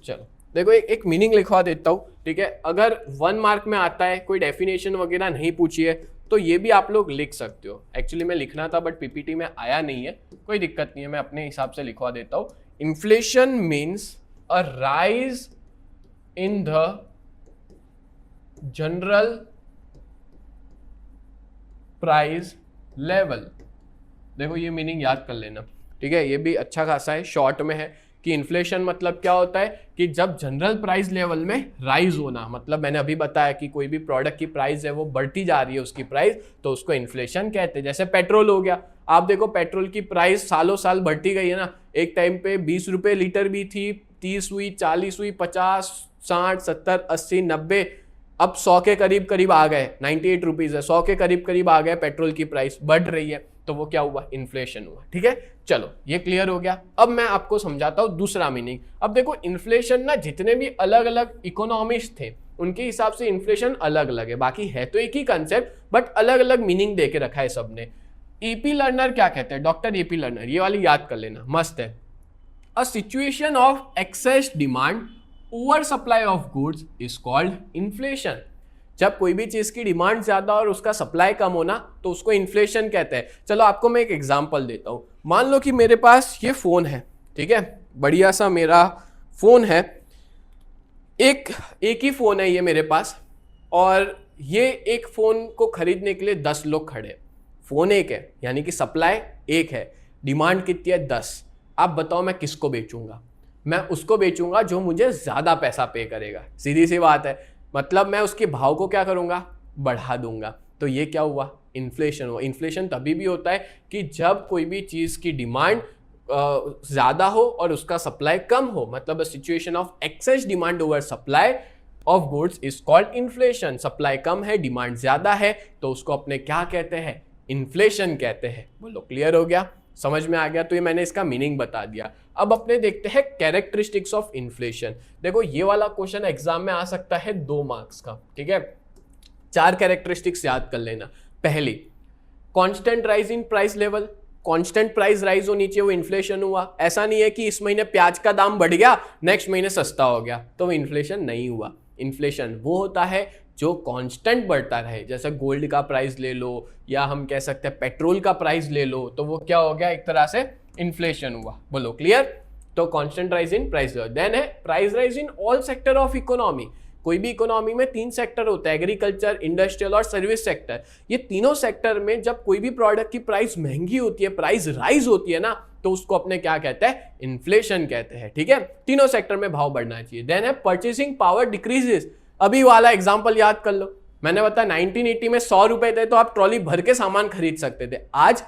चलो देखो एक मीनिंग लिखवा देता हूँ। ठीक है, अगर 1 मार्क में आता है, कोई डेफिनेशन वगैरह नहीं पूछी है तो ये भी आप लोग लिख सकते हो। एक्चुअली मैं लिखना था बट पीपीटी में आया नहीं है, कोई दिक्कत नहीं है, मैं अपने हिसाब से लिखवा देता हूँ। Inflation means a rise in the general price level. देखो ये मीनिंग याद कर लेना, ठीक है, ये भी अच्छा खासा है, शॉर्ट में है कि इन्फ्लेशन मतलब क्या होता है कि जब जनरल प्राइस लेवल में राइज होना, मतलब मैंने अभी बताया कि कोई भी प्रोडक्ट की प्राइस है वो बढ़ती जा रही है उसकी प्राइस, तो उसको इन्फ्लेशन कहते हैं। जैसे पेट्रोल हो गया, आप देखो पेट्रोल की प्राइस सालों साल बढ़ती गई है ना, एक टाइम पे 20 रुपये लीटर भी थी, 30 हुई, 40 हुई, 50, 60, 70, 80, 90, अब 100 के करीब करीब आ गए, 98 रुपीज है, 100 के करीब करीब आ गए पेट्रोल की प्राइस, बढ़ रही है, तो वो क्या हुआ, इन्फ्लेशन हुआ। ठीक है, चलो ये क्लियर हो गया। अब मैं आपको समझाता हूं दूसरा मीनिंग। अब देखो इन्फ्लेशन ना, जितने भी अलग अलग इकोनॉमिस्ट थे उनके हिसाब से इन्फ्लेशन अलग अलग है, बाकी है तो एक ही कंसेप्ट बट अलग अलग मीनिंग देके रखा है सबने। ईपी लर्नर क्या कहते हैं, डॉक्टर ईपी लर्नर, ये वाली याद कर लेना, मस्त है। A situation of excess demand over supply of goods is called inflation. जब कोई भी चीज की डिमांड ज्यादा और उसका सप्लाई कम होना तो उसको इन्फ्लेशन कहते हैं। चलो आपको मैं एक एग्जांपल देता हूं। मान लो कि मेरे पास ये फोन है, ठीक है, बढ़िया सा मेरा फोन है, एक ही फोन है ये मेरे पास, और ये एक फोन को खरीदने के लिए 10 लोग खड़े। फोन एक है यानी कि सप्लाई एक है, डिमांड कितनी है, 10। आप बताओ मैं किसको बेचूंगा, मैं उसको बेचूंगा जो मुझे ज्यादा पैसा पे करेगा, सीधी सी बात है। मतलब मैं उसके भाव को क्या करूंगा, बढ़ा दूंगा। तो ये क्या हुआ, इन्फ्लेशन हुआ। इन्फ्लेशन तभी भी होता है कि जब कोई भी चीज की डिमांड ज्यादा हो और उसका सप्लाई कम हो, मतलब situation of excess demand over supply of goods is called inflation. Supply कम है, डिमांड ज्यादा है, तो उसको अपने क्या कहते हैं, इन्फ्लेशन कहते हैं। बोलो क्लियर हो गया, समझ में आ गया। तो ये मैंने इसका मीनिंग बता दिया। अब अपने देखते हैं कैरेक्टरिस्टिक्स ऑफ इन्फ्लेशन। देखो ये वाला क्वेश्चन एग्जाम में आ सकता है 2 मार्क्स का, ठीक है। 4 कैरेक्टरिस्टिक्स याद कर लेना। पहली, constant rise in price level, constant price rise होनी चाहिए, वो इन्फ्लेशन हुआ। ऐसा नहीं है कि इस महीने प्याज का दाम बढ़ गया नेक्स्ट महीने सस्ता हो गया, तो इन्फ्लेशन नहीं हुआ। इन्फ्लेशन वो होता है जो कांस्टेंट बढ़ता रहे। जैसे गोल्ड का प्राइस ले लो या हम कह सकते हैं पेट्रोल का प्राइस ले लो, तो वो क्या हो गया, एक तरह से इन्फ्लेशन हुआ। बोलो क्लियर। तो constant rise in price level. Then है price rise in all sector of economy. कोई भी इकोनॉमी में 3 सेक्टर होता है, एग्रीकल्चर, इंडस्ट्रियल और सर्विस सेक्टर। ये तीनों सेक्टर में जब कोई भी प्रोडक्ट की प्राइस महंगी होती है, प्राइस राइज होती है ना, तो उसको अपने क्या कहते हैं, इन्फ्लेशन कहते हैं। ठीक है, तीनों सेक्टर में भाव बढ़ना चाहिए। देन है परचेसिंग पावर डिक्रीजेस। अभी वाला एग्जांपल याद कर लो, मैंने बताया 1980 में 100 रुपए थे तो आप ट्रॉली भर के सामान खरीद सकते थे। आज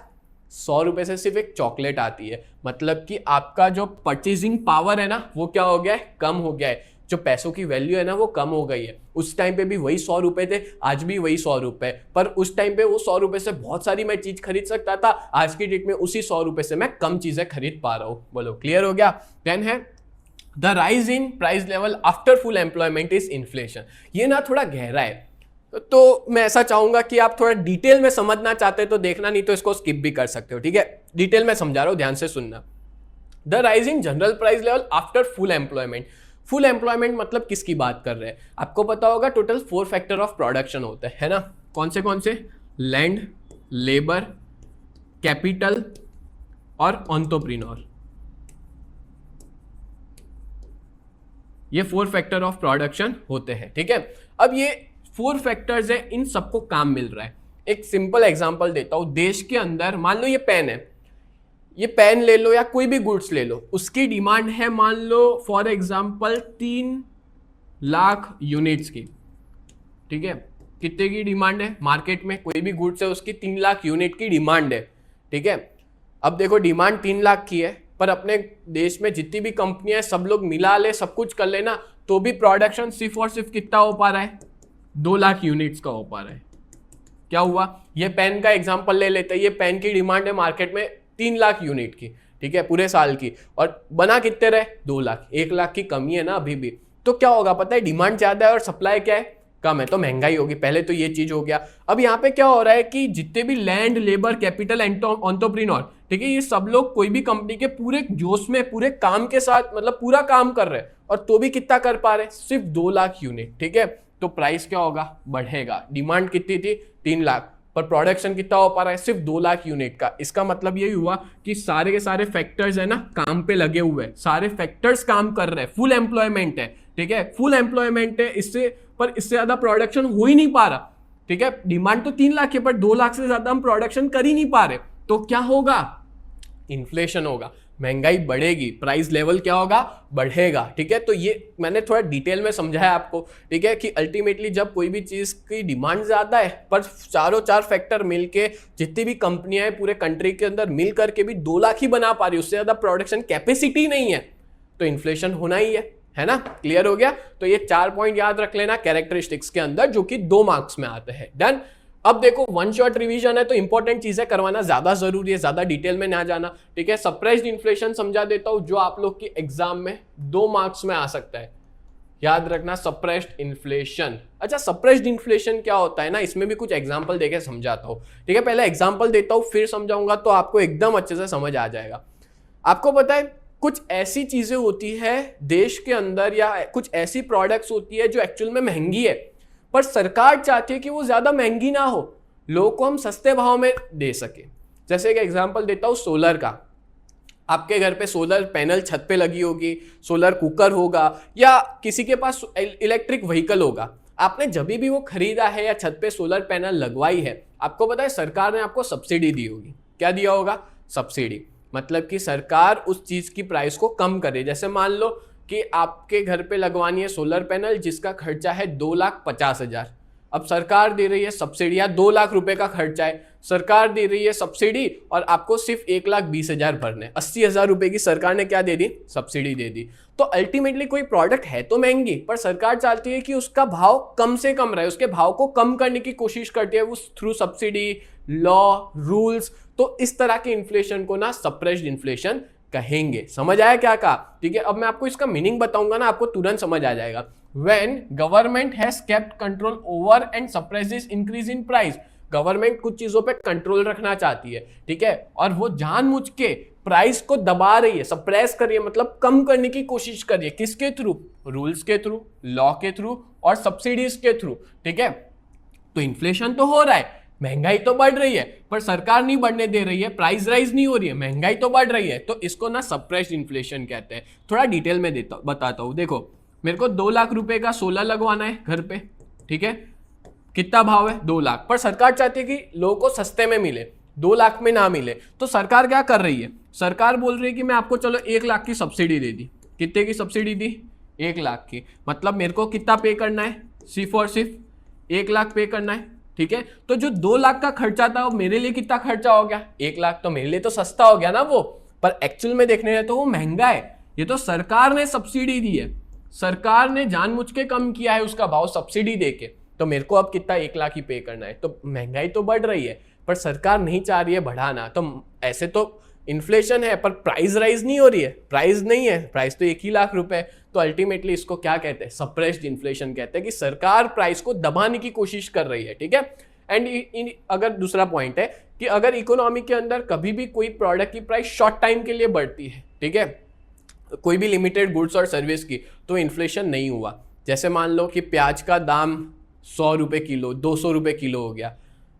100 रुपए से सिर्फ एक चॉकलेट आती है। मतलब कि आपका जो परचेसिंग पावर है ना, वो क्या हो गया है, कम हो गया है। जो पैसों की वैल्यू है ना, वो कम हो गई है। उस टाइम पे भी वही 100 रुपए थे, आज भी वही 100 रुपए, पर उस टाइम पे वो 100 रुपए से बहुत सारी मैं चीज खरीद सकता था, आज की डेट में उसी 100 रुपए से मैं कम चीजें खरीद पा रहा हूं। बोलो क्लियर हो गया। देन है the rise in price level after full employment is inflation. ये ना थोड़ा गहरा है, तो मैं ऐसा चाहूंगा कि आप थोड़ा डिटेल में समझना चाहते तो देखना, नहीं तो इसको स्किप भी कर सकते हो। ठीक है, डिटेल में समझा रहा हूं, ध्यान से सुनना। The rise in general price level after full employment. Full employment मतलब किसकी बात कर रहे हैं, आपको पता होगा टोटल 4 फैक्टर ऑफ प्रोडक्शन होते हैं, है ना। कौन से, लैंड, लेबर, कैपिटल और एंटरप्रेन्योर। ये 4 फैक्टर ऑफ प्रोडक्शन होते हैं। ठीक है, अब ये 4 फैक्टर्स है, इन सबको काम मिल रहा है। एक सिंपल एग्जांपल देता हूं। देश के अंदर मान लो ये पेन है, ये पेन ले लो या कोई भी गुड्स ले लो, उसकी डिमांड है मान लो फॉर एग्जांपल 3 लाख यूनिट्स की। ठीक है, कितने की डिमांड है मार्केट में, कोई भी गुड्स है उसकी 3 लाख यूनिट की डिमांड है। ठीक है, अब देखो डिमांड 3 लाख की है, पर अपने देश में जितनी भी कंपनियां सब लोग मिला ले, सब कुछ कर लेना, तो भी प्रोडक्शन सिर्फ और सिर्फ कितना हो पा रहा है, 2 लाख यूनिट्स का हो पा रहा है। क्या हुआ, ये पेन का एग्जांपल ले लेते हैं। ये पेन की डिमांड है मार्केट में 3 लाख यूनिट की, ठीक है, पूरे साल की, और बना कितने रहे, 2 लाख। 1 लाख की कमी है ना अभी भी। तो क्या होगा पता है, डिमांड ज्यादा है और सप्लाई क्या है, कम है, तो महंगाई होगी। पहले तो ये चीज हो गया। अब यहाँ पे क्या हो रहा है कि जितने भी लैंड, लेबर, कैपिटल, एंटरप्रेन्योर, ठीक है, ये सब लोग कोई भी कंपनी के पूरे जोश में, पूरे काम के साथ, मतलब पूरा काम कर रहे हैं, और तो भी कितना कर पा रहे, सिर्फ 2 लाख यूनिट। ठीक है, तो प्राइस क्या होगा, बढ़ेगा। डिमांड कितनी थी, 3 लाख, पर प्रोडक्शन कितना हो पा रहा है, सिर्फ 2 लाख यूनिट का। इसका मतलब यही हुआ कि सारे के सारे फैक्टर्स है ना काम पे लगे हुए हैं, सारे फैक्टर्स काम कर रहे हैं, फुल एम्प्लॉयमेंट है, ठीक है, फुल एम्प्लॉयमेंट है, इससे पर इससे ज्यादा प्रोडक्शन हो ही नहीं पा रहा, ठीक है। डिमांड तो 3 लाख है पर 2 लाख से ज्यादा हम प्रोडक्शन कर ही नहीं पा रहे, तो क्या होगा, इन्फ्लेशन होगा, महंगाई बढ़ेगी, प्राइस लेवल क्या होगा, बढ़ेगा, ठीक है। तो ये मैंने थोड़ा डिटेल में समझाया आपको, ठीक है, कि अल्टीमेटली जब कोई भी चीज की डिमांड ज्यादा है पर चारों चार फैक्टर मिलके जितनी भी कंपनियां हैं पूरे कंट्री के अंदर मिल करके भी 2 लाख ही बना पा रही, उससे ज्यादा प्रोडक्शन कैपेसिटी नहीं है, तो इन्फ्लेशन होना ही है ना। क्लियर हो गया। तो ये 4 पॉइंट याद रख लेना कैरेक्टरिस्टिक्स के अंदर, जो कि 2 मार्क्स में आते हैं। डन। अब देखो वन शॉट रिवीजन है तो इंपॉर्टेंट चीजें करवाना ज्यादा जरूरी है, ज्यादा डिटेल में ना जाना, ठीक है। सप्रेस्ड इन्फ्लेशन समझा देता हूं जो आप लोग की एग्जाम में 2 मार्क्स में आ सकता है, याद रखना सप्रेस्ड इन्फ्लेशन। अच्छा, सप्रेस्ड इन्फ्लेशन क्या होता है ना, इसमें भी कुछ एग्जांपल देके समझाता हूं, ठीक है। पहले एग्जांपल देता हूं फिर समझाऊंगा तो आपको एकदम अच्छे से समझ आ जाएगा। आपको पता है कुछ ऐसी चीजें होती है देश के अंदर या कुछ ऐसी प्रोडक्ट्स होती है जो एक्चुअल में महंगी है पर सरकार चाहती है कि वो ज्यादा महंगी ना हो, लोगों को हम सस्ते भाव में दे सके। जैसे एक एग्जांपल देता हूं सोलर का। आपके घर पे सोलर पैनल छत पे लगी होगी, सोलर कुकर होगा या किसी के पास इलेक्ट्रिक व्हीकल होगा, आपने जब भी वो खरीदा है या छत पे सोलर पैनल लगवाई है, आपको पता है सरकार ने आपको सब्सिडी दी होगी। क्या दिया होगा, सब्सिडी। मतलब कि सरकार उस चीज की प्राइस को कम करे। जैसे मान लो कि आपके घर पे लगवानी है सोलर पैनल जिसका खर्चा है 2,50,000, अब सरकार दे रही है सब्सिडी, या 2 लाख रुपए का खर्चा है, सरकार दे रही है सब्सिडी और आपको सिर्फ 1,20,000 भरने, 80,000 रुपए की सरकार ने क्या दे दी, सब्सिडी दे दी। तो अल्टीमेटली कोई प्रोडक्ट है तो महंगी पर सरकार चाहती है कि उसका भाव कम से कम रहे, उसके भाव को कम करने की कोशिश करती है वो थ्रू सब्सिडी, लॉ, रूल्स। तो इस तरह के इन्फ्लेशन को ना सप्रेस्ड इन्फ्लेशन कहेंगे। समझ आया क्या कहा, ठीक है। अब मैं आपको इसका मीनिंग बताऊंगा ना, आपको तुरंत समझ आ जाएगा। When government has kept control over and suppresses increase in price, government कुछ चीजों पे कंट्रोल रखना चाहती है, ठीक है, और वो जानबूझ के प्राइस को दबा रही है, सप्रेस कर रही है, मतलब कम करने की कोशिश कर रही है। किसके थ्रू, रूल्स के थ्रू, लॉ के थ्रू और सब्सिडीज के थ्रू, ठीक है। तो इन्फ्लेशन तो हो रहा है, महंगाई तो बढ़ रही है पर सरकार नहीं बढ़ने दे रही है, प्राइस राइज नहीं हो रही है, महंगाई तो बढ़ रही है, तो इसको ना सप्रेस्ड इन्फ्लेशन कहते हैं। थोड़ा डिटेल में बताता हूं। देखो मेरे को 2 लाख रुपए का सोलर लगवाना है घर पे, ठीक है, कितना भाव है, 2 लाख, पर सरकार चाहती है कि लोगों को सस्ते में मिले, 2 लाख में ना मिले। तो सरकार क्या कर रही है, सरकार बोल रही है कि मैं आपको चलो 1 लाख की सब्सिडी दे दी। कितने की सब्सिडी दी, 1 लाख की। मतलब मेरे को कितना पे करना है, सिर्फ और सिर्फ 1 लाख पे करना है, ठीक है। तो जो 2 लाख का खर्चा था वो मेरे लिए कितना खर्चा हो गया, 1 लाख। तो मेरे लिए तो सस्ता हो गया ना वो, पर एक्चुअल में देखने में तो वो महंगा है। ये तो सरकार ने सब्सिडी दी है, सरकार ने जानबूझ के कम किया है उसका भाव सब्सिडी देके, तो मेरे को अब कितना 1 लाख ही पे करना है। तो महंगाई तो बढ़ रही है पर सरकार नहीं चाह रही है बढ़ाना, तो ऐसे तो इन्फ्लेशन है पर प्राइस राइज नहीं हो रही है, प्राइस नहीं है, प्राइस तो 1 ही लाख रुपए। तो अल्टीमेटली इसको क्या कहते हैं, सप्रेस्ड इन्फ्लेशन कहते हैं, कि सरकार प्राइस को दबाने की कोशिश कर रही है, ठीक है। एंड अगर दूसरा पॉइंट है कि अगर इकोनॉमी के अंदर कभी भी कोई प्रोडक्ट की प्राइस शॉर्ट टाइम के लिए बढ़ती है, ठीक है, कोई भी लिमिटेड गुड्स और सर्विस की, तो इन्फ्लेशन नहीं हुआ। जैसे मान लो कि प्याज का दाम 100 रुपये किलो, 200 रुपये किलो हो गया,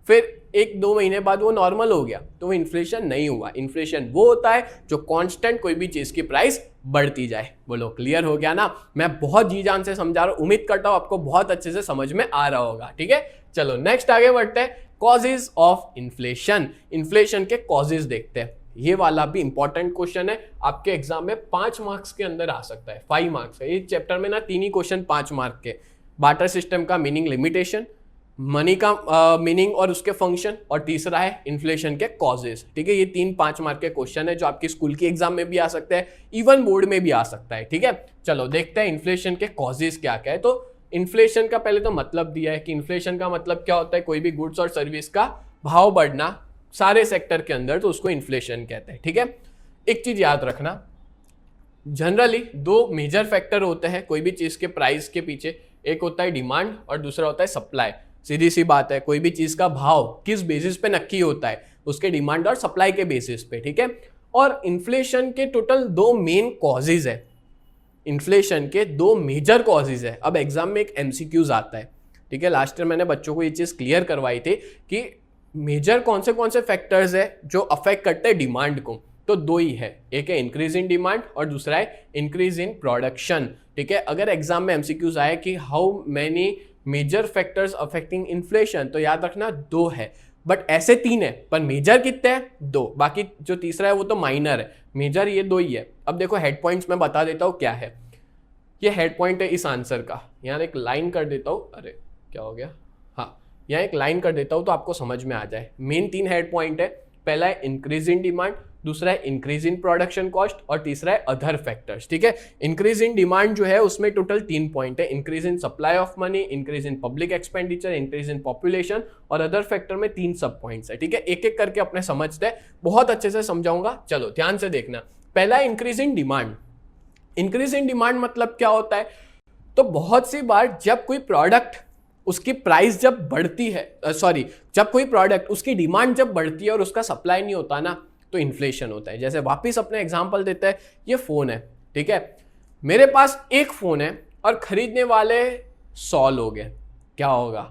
फिर 1-2 महीने बाद वो नॉर्मल हो गया, तो वो इन्फ्लेशन नहीं हुआ। इन्फ्लेशन वो होता है जो कांस्टेंट कोई भी चीज की प्राइस बढ़ती जाए। बोलो क्लियर हो गया ना। मैं बहुत जी जान से समझा रहा हूं, उम्मीद करता हूं आपको बहुत अच्छे से समझ में आ रहा होगा, ठीक है। चलो नेक्स्ट आगे बढ़ते हैं, कॉजेज ऑफ इन्फ्लेशन। इन्फ्लेशन के कॉजेज देखते हैं। ये वाला भी इंपॉर्टेंट क्वेश्चन है, आपके एग्जाम में 5 मार्क्स के अंदर आ सकता है, 5 मार्क्स है। इस चैप्टर में ना 3 ही क्वेश्चन 5 मार्क के, बार्टर सिस्टम का मीनिंग लिमिटेशन, मनी का मीनिंग और उसके फंक्शन, और तीसरा है इन्फ्लेशन के कॉजेज, ठीक है। ये 3 5 मार्क के क्वेश्चन है जो आपकी स्कूल की एग्जाम में भी आ सकते हैं, इवन बोर्ड में भी आ सकता है, ठीक है। चलो देखते हैं इन्फ्लेशन के कॉजेज क्या क्या है। तो इन्फ्लेशन का पहले तो मतलब दिया है कि इन्फ्लेशन का मतलब क्या होता है, कोई भी गुड्स और सर्विस का भाव बढ़ना सारे सेक्टर के अंदर, तो उसको इन्फ्लेशन कहते हैं, ठीक है। एक चीज याद रखना, जनरली 2 मेजर फैक्टर होते हैं कोई भी चीज के प्राइस के पीछे, एक होता है डिमांड और दूसरा होता है सप्लाई। सीधी सी बात है, कोई भी चीज का भाव किस बेसिस पे नक्की होता है, उसके डिमांड और सप्लाई के बेसिस पे, ठीक है। और इन्फ्लेशन के टोटल 2 मेन कॉजेज है, इन्फ्लेशन के 2 मेजर कॉजेज है। अब एग्जाम में एक एमसीक्यूज आता है, ठीक है। लास्ट ईयर मैंने बच्चों को ये चीज क्लियर करवाई थी कि मेजर कौन से फैक्टर्स है जो अफेक्ट करते हैं डिमांड को, तो दो ही है, एक है इंक्रीज इन डिमांड और दूसरा है इंक्रीज इन प्रोडक्शन। ठीक है, अगर एग्जाम में एमसीक्यूज आए कि how many major factors affecting inflation, तो याद रखना दो है, बट ऐसे तीन है पर मेजर कितने हैं, दो, बाकी जो तीसरा है वो तो माइनर है, मेजर ये दो ही है। अब देखो हेड पॉइंट्स मैं बता देता हूँ क्या है, ये हेड पॉइंट है इस आंसर का, यहाँ एक लाइन कर देता हूँ, अरे क्या हो गया, हाँ यहाँ एक लाइन कर देता हूँ तो आपको समझ में आ जाए। मेन तीन हेड पॉइंट है, पहला है इंक्रीज इन डिमांड, दूसरा है इंक्रीज इन प्रोडक्शन कॉस्ट और तीसरा है अदर फैक्टर्स। ठीक है, इंक्रीज इन डिमांड जो है उसमें टोटल 3 पॉइंट है, increase in supply of money, increase in public expenditure, increase in population, और अदर फैक्टर में 3 सब पॉइंट्स है। ठीक है, एक एक करके अपने समझते हैं, बहुत अच्छे से समझाऊंगा, चलो ध्यान से देखना। पहला है increase in demand. Increase in demand मतलब क्या होता है, तो बहुत सी बार जब कोई प्रोडक्ट उसकी प्राइस जब बढ़ती है, जब कोई प्रोडक्ट उसकी डिमांड जब बढ़ती है और उसका सप्लाई नहीं होता ना, तो इन्फ्लेशन होता है। जैसे वापस अपने एग्जांपल देते हैं, ये फोन है, ठीक है, मेरे पास एक फोन है और खरीदने वाले 100 लोग हैं, क्या होगा,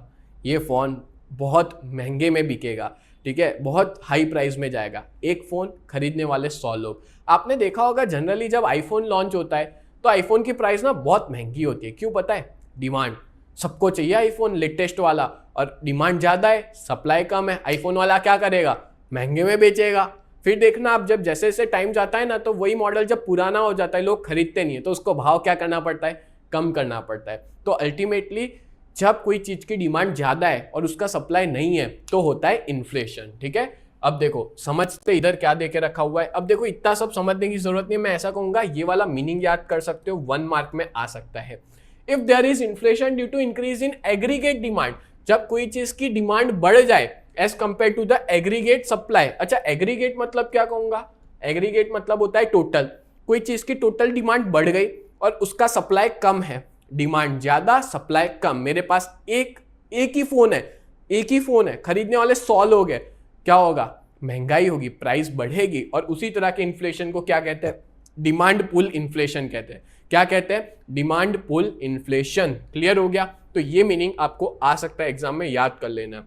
ये फोन बहुत महंगे में बिकेगा, ठीक है, बहुत हाई प्राइस में जाएगा, एक फोन खरीदने वाले 100 लोग। आपने देखा होगा जनरली जब आईफोन लॉन्च होता है तो आईफोन की प्राइस ना बहुत महंगी होती है, क्यों पता है, डिमांड, सबको चाहिए आईफोन लेटेस्ट वाला और डिमांड ज्यादा है, सप्लाई कम है, आईफोन वाला क्या करेगा, महंगे में बेचेगा। फिर देखना आप जब जैसे जैसे टाइम जाता है ना, तो वही मॉडल जब पुराना हो जाता है, लोग खरीदते नहीं है, तो उसको भाव क्या करना पड़ता है, कम करना पड़ता है। तो अल्टीमेटली जब कोई चीज की डिमांड ज्यादा है और उसका सप्लाई नहीं है तो होता है इन्फ्लेशन। ठीक है, अब देखो समझते इधर क्या देके रखा हुआ है। अब देखो इतना सब समझने की जरूरत नहीं, मैं ऐसा कहूंगा ये वाला मीनिंग याद कर सकते हो, 1 मार्क में आ सकता है। If there is inflation due to increase in aggregate demand, जब कोई चीज की डिमांड बढ़ जाए as compare to the aggregate supply. अच्छा, एग्रीगेट मतलब क्या कहूंगा, एग्रीगेट मतलब होता है टोटल, कोई चीज की टोटल डिमांड बढ़ गई और उसका सप्लाई कम है, डिमांड ज्यादा सप्लाई कम, मेरे पास एक ही फोन है, खरीदने वाले 100 लोग हैं, क्या होगा, महंगाई होगी, प्राइस बढ़ेगी, और उसी तरह के इन्फ्लेशन को क्या कहते हैं, डिमांड पुल इन्फ्लेशन कहते हैं। क्या कहते हैं, डिमांड पुल इन्फ्लेशन। क्लियर हो गया, तो ये मीनिंग आपको आ सकता है एग्जाम में, याद कर लेना।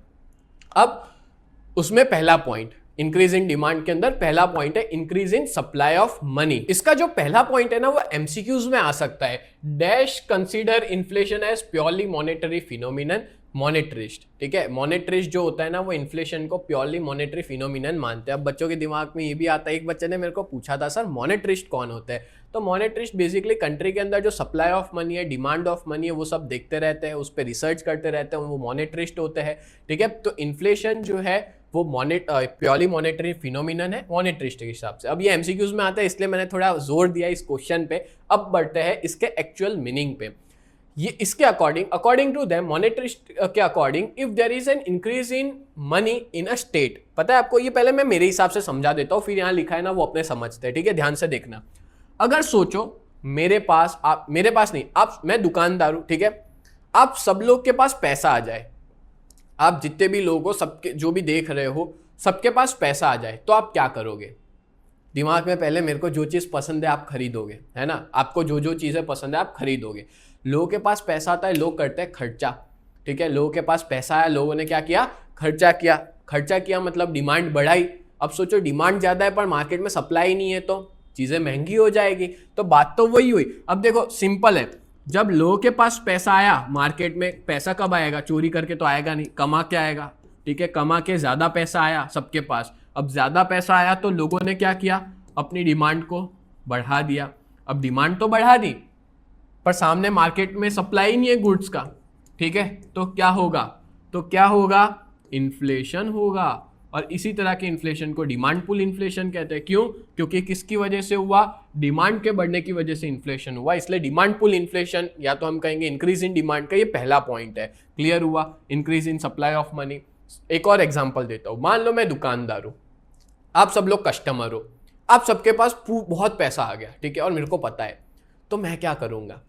अब उसमें पहला पॉइंट इंक्रीज इन डिमांड के अंदर पहला पॉइंट है increase in supply of money. इसका जो पहला पॉइंट है ना वो एमसीक्यूज में आ सकता है, dash consider inflation as purely monetary phenomenon monetarist. ठीक है, मॉनेटरिस्ट जो होता है ना वो इन्फ्लेशन को प्योरली मॉनेटरी फिनोमिनन मानते हैं। अब बच्चों के दिमाग में ये भी आता है, एक बच्चे ने मेरे को पूछा था सर मॉनेटरिस्ट कौन होता है, तो मॉनेटरिस्ट बेसिकली कंट्री के अंदर जो सप्लाई ऑफ मनी है, डिमांड ऑफ मनी है, वो सब देखते रहते हैं, उस पर रिसर्च करते रहते हैं, वो मॉनेटरिस्ट होते हैं। ठीक है, तो इन्फ्लेशन जो है वो प्योरली मॉनेटरी फिनोमिनन है मॉनेटरिस्ट के हिसाब से। अब ये एमसीक्यूज में आता है इसलिए मैंने थोड़ा जोर दिया इस क्वेश्चन पे। अब बढ़ते हैं इसके एक्चुअल मीनिंग पे। ये इसके अकॉर्डिंग टू देम मॉनेटरिस्ट के according, if there is an increase in money in a state, पता है आपको, ये पहले मैं मेरे हिसाब से समझा देता हूँ, फिर यहाँ लिखा है ना वो अपने समझते हैं। ठीक है, ध्यान से देखना। अगर सोचो मेरे पास नहीं, मैं दुकानदार हूं, ठीक है, आप सब लोग के पास पैसा आ जाए, आप जितने भी लोग हो, सबके जो भी देख रहे हो, सबके पास पैसा आ जाए, तो आप क्या करोगे, दिमाग में पहले मेरे को जो चीज़ पसंद है आप खरीदोगे, है ना, आपको जो जो चीज़ें पसंद है आप खरीदोगे। लोगों के पास पैसा आता है, लोग करते हैं खर्चा। ठीक है, लोगों के पास पैसा आया, लोगों ने क्या किया, खर्चा किया मतलब डिमांड बढ़ाई। अब सोचो डिमांड ज़्यादा है पर मार्केट में सप्लाई नहीं है तो चीज़ें महंगी हो जाएगी, तो बात तो वही हुई। अब देखो सिंपल है, जब लोगों के पास पैसा आया मार्केट में, पैसा कब आएगा, चोरी करके तो आएगा नहीं, कमा के आएगा। ठीक है, कमा के ज़्यादा पैसा आया सबके पास। अब ज़्यादा पैसा आया तो लोगों ने क्या किया, अपनी डिमांड को बढ़ा दिया। अब डिमांड तो बढ़ा दी पर सामने मार्केट में सप्लाई नहीं है गुड्स का। ठीक है, तो क्या होगा, इन्फ्लेशन होगा। और इसी तरह के इन्फ्लेशन को डिमांड पुल इन्फ्लेशन कहते हैं। क्यों, क्योंकि किसकी वजह से हुआ, डिमांड के बढ़ने की वजह से इन्फ्लेशन हुआ, इसलिए डिमांड पुल इन्फ्लेशन, या तो हम कहेंगे इंक्रीज इन डिमांड का ये पहला पॉइंट है। क्लियर हुआ, increase in supply of money. एक और एग्जांपल देता हूं, मान लो मैं दुकानदार हूं, आप सब लोग कस्टमर हो, आप सबके पास बहुत पैसा आ गया, ठीक है, और मेरे को पता है, तो मैं क्या करूंगा,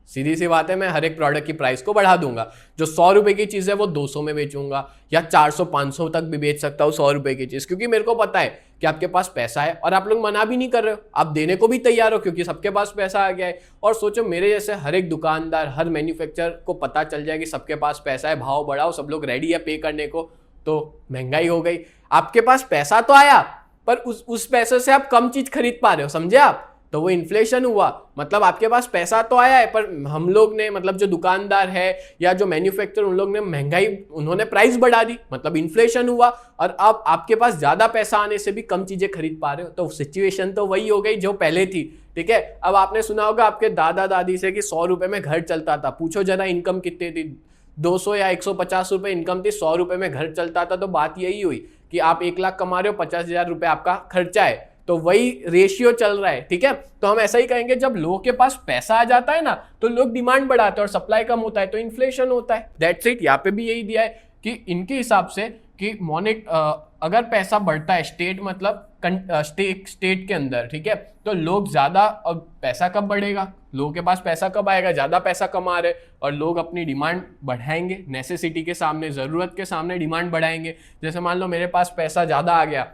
सीधी सी बात है, मैं हर एक प्रोडक्ट की प्राइस को बढ़ा दूंगा। जो 100 रुपए की चीज है वो 200 में बेचूंगा, या 400-500 तक भी बेच सकता हूँ 100 रुपए की चीज, क्योंकि मेरे को पता है कि आपके पास पैसा है और आप लोग मना भी नहीं कर रहे हो, आप देने को भी तैयार हो क्योंकि सबके पास पैसा आ गया है। और सोचो मेरे जैसे हर एक दुकानदार, हर मैन्युफैक्चरर को पता चल जाए कि सबके पास पैसा है, भाव बढ़ाओ, सब लोग रेडी है पे करने को, तो महंगाई हो गई। आपके पास पैसा तो आया पर उस पैसे से आप कम चीज खरीद पा रहे हो, समझे आप, तो वो इन्फ्लेशन हुआ। मतलब आपके पास पैसा तो आया है पर हम लोग ने, मतलब जो दुकानदार है या जो मैन्युफैक्चर, उन लोग ने महंगाई, उन्होंने प्राइस बढ़ा दी, मतलब इन्फ्लेशन हुआ। और अब आपके पास ज्यादा पैसा आने से भी कम चीजें खरीद पा रहे हो, तो सिचुएशन तो वही हो गई जो पहले थी। ठीक है, अब आपने सुना होगा आपके दादा दादी से कि 100 रुपए में घर चलता था। पूछो जरा इनकम कितनी थी, 200 या 150 रुपए इनकम थी, 100 रुपए में घर चलता था। तो बात यही हुई कि आप 1 लाख कमा रहे हो, 50,000 रुपए आपका खर्चा है, तो वही रेशियो चल रहा है। ठीक है, तो हम ऐसा ही कहेंगे, जब लोगों के पास पैसा आ जाता है ना तो लोग डिमांड बढ़ाते हैं और सप्लाई कम होता है तो इन्फ्लेशन होता है। That's it. यहाँ पे भी यही दिया है कि इनके हिसाब से कि अगर पैसा बढ़ता है, स्टेट मतलब स्टेट के अंदर, ठीक है, तो लोग ज्यादा, और पैसा कब बढ़ेगा, लोगों के पास पैसा कब आएगा, ज्यादा पैसा कमा रहे और लोग अपनी डिमांड बढ़ाएंगे, नेसेसिटी के सामने, जरूरत के सामने डिमांड बढ़ाएंगे। जैसे मान लो मेरे पास पैसा ज्यादा आ गया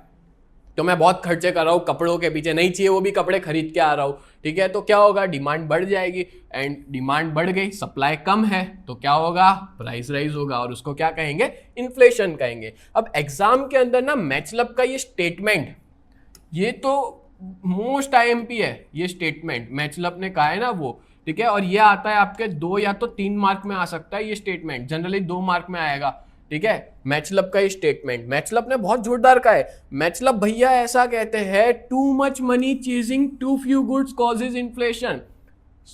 तो मैं बहुत खर्चे कर रहा हूँ कपड़ों के पीछे, नहीं चाहिए वो भी कपड़े खरीद के आ रहा हूँ। ठीक है, तो क्या होगा, डिमांड बढ़ जाएगी, एंड डिमांड बढ़ गई, सप्लाई कम है, तो क्या होगा, प्राइस राइज होगा, और उसको क्या कहेंगे, इन्फ्लेशन कहेंगे। अब एग्जाम के अंदर ना मैचलब का ये स्टेटमेंट, ये तो मोस्ट आईएमपी है, ये स्टेटमेंट मैचलब ने कहा है ना वो, ठीक है, और ये आता है आपके 2 या तो 3 मार्क में आ सकता है ये स्टेटमेंट, जनरली 2 मार्क में आएगा। ठीक है, मैचलब का ये स्टेटमेंट, मैचलब ने बहुत जोरदार कहा है। मैचलब भैया ऐसा कहते हैं, too much money chasing too few goods causes inflation.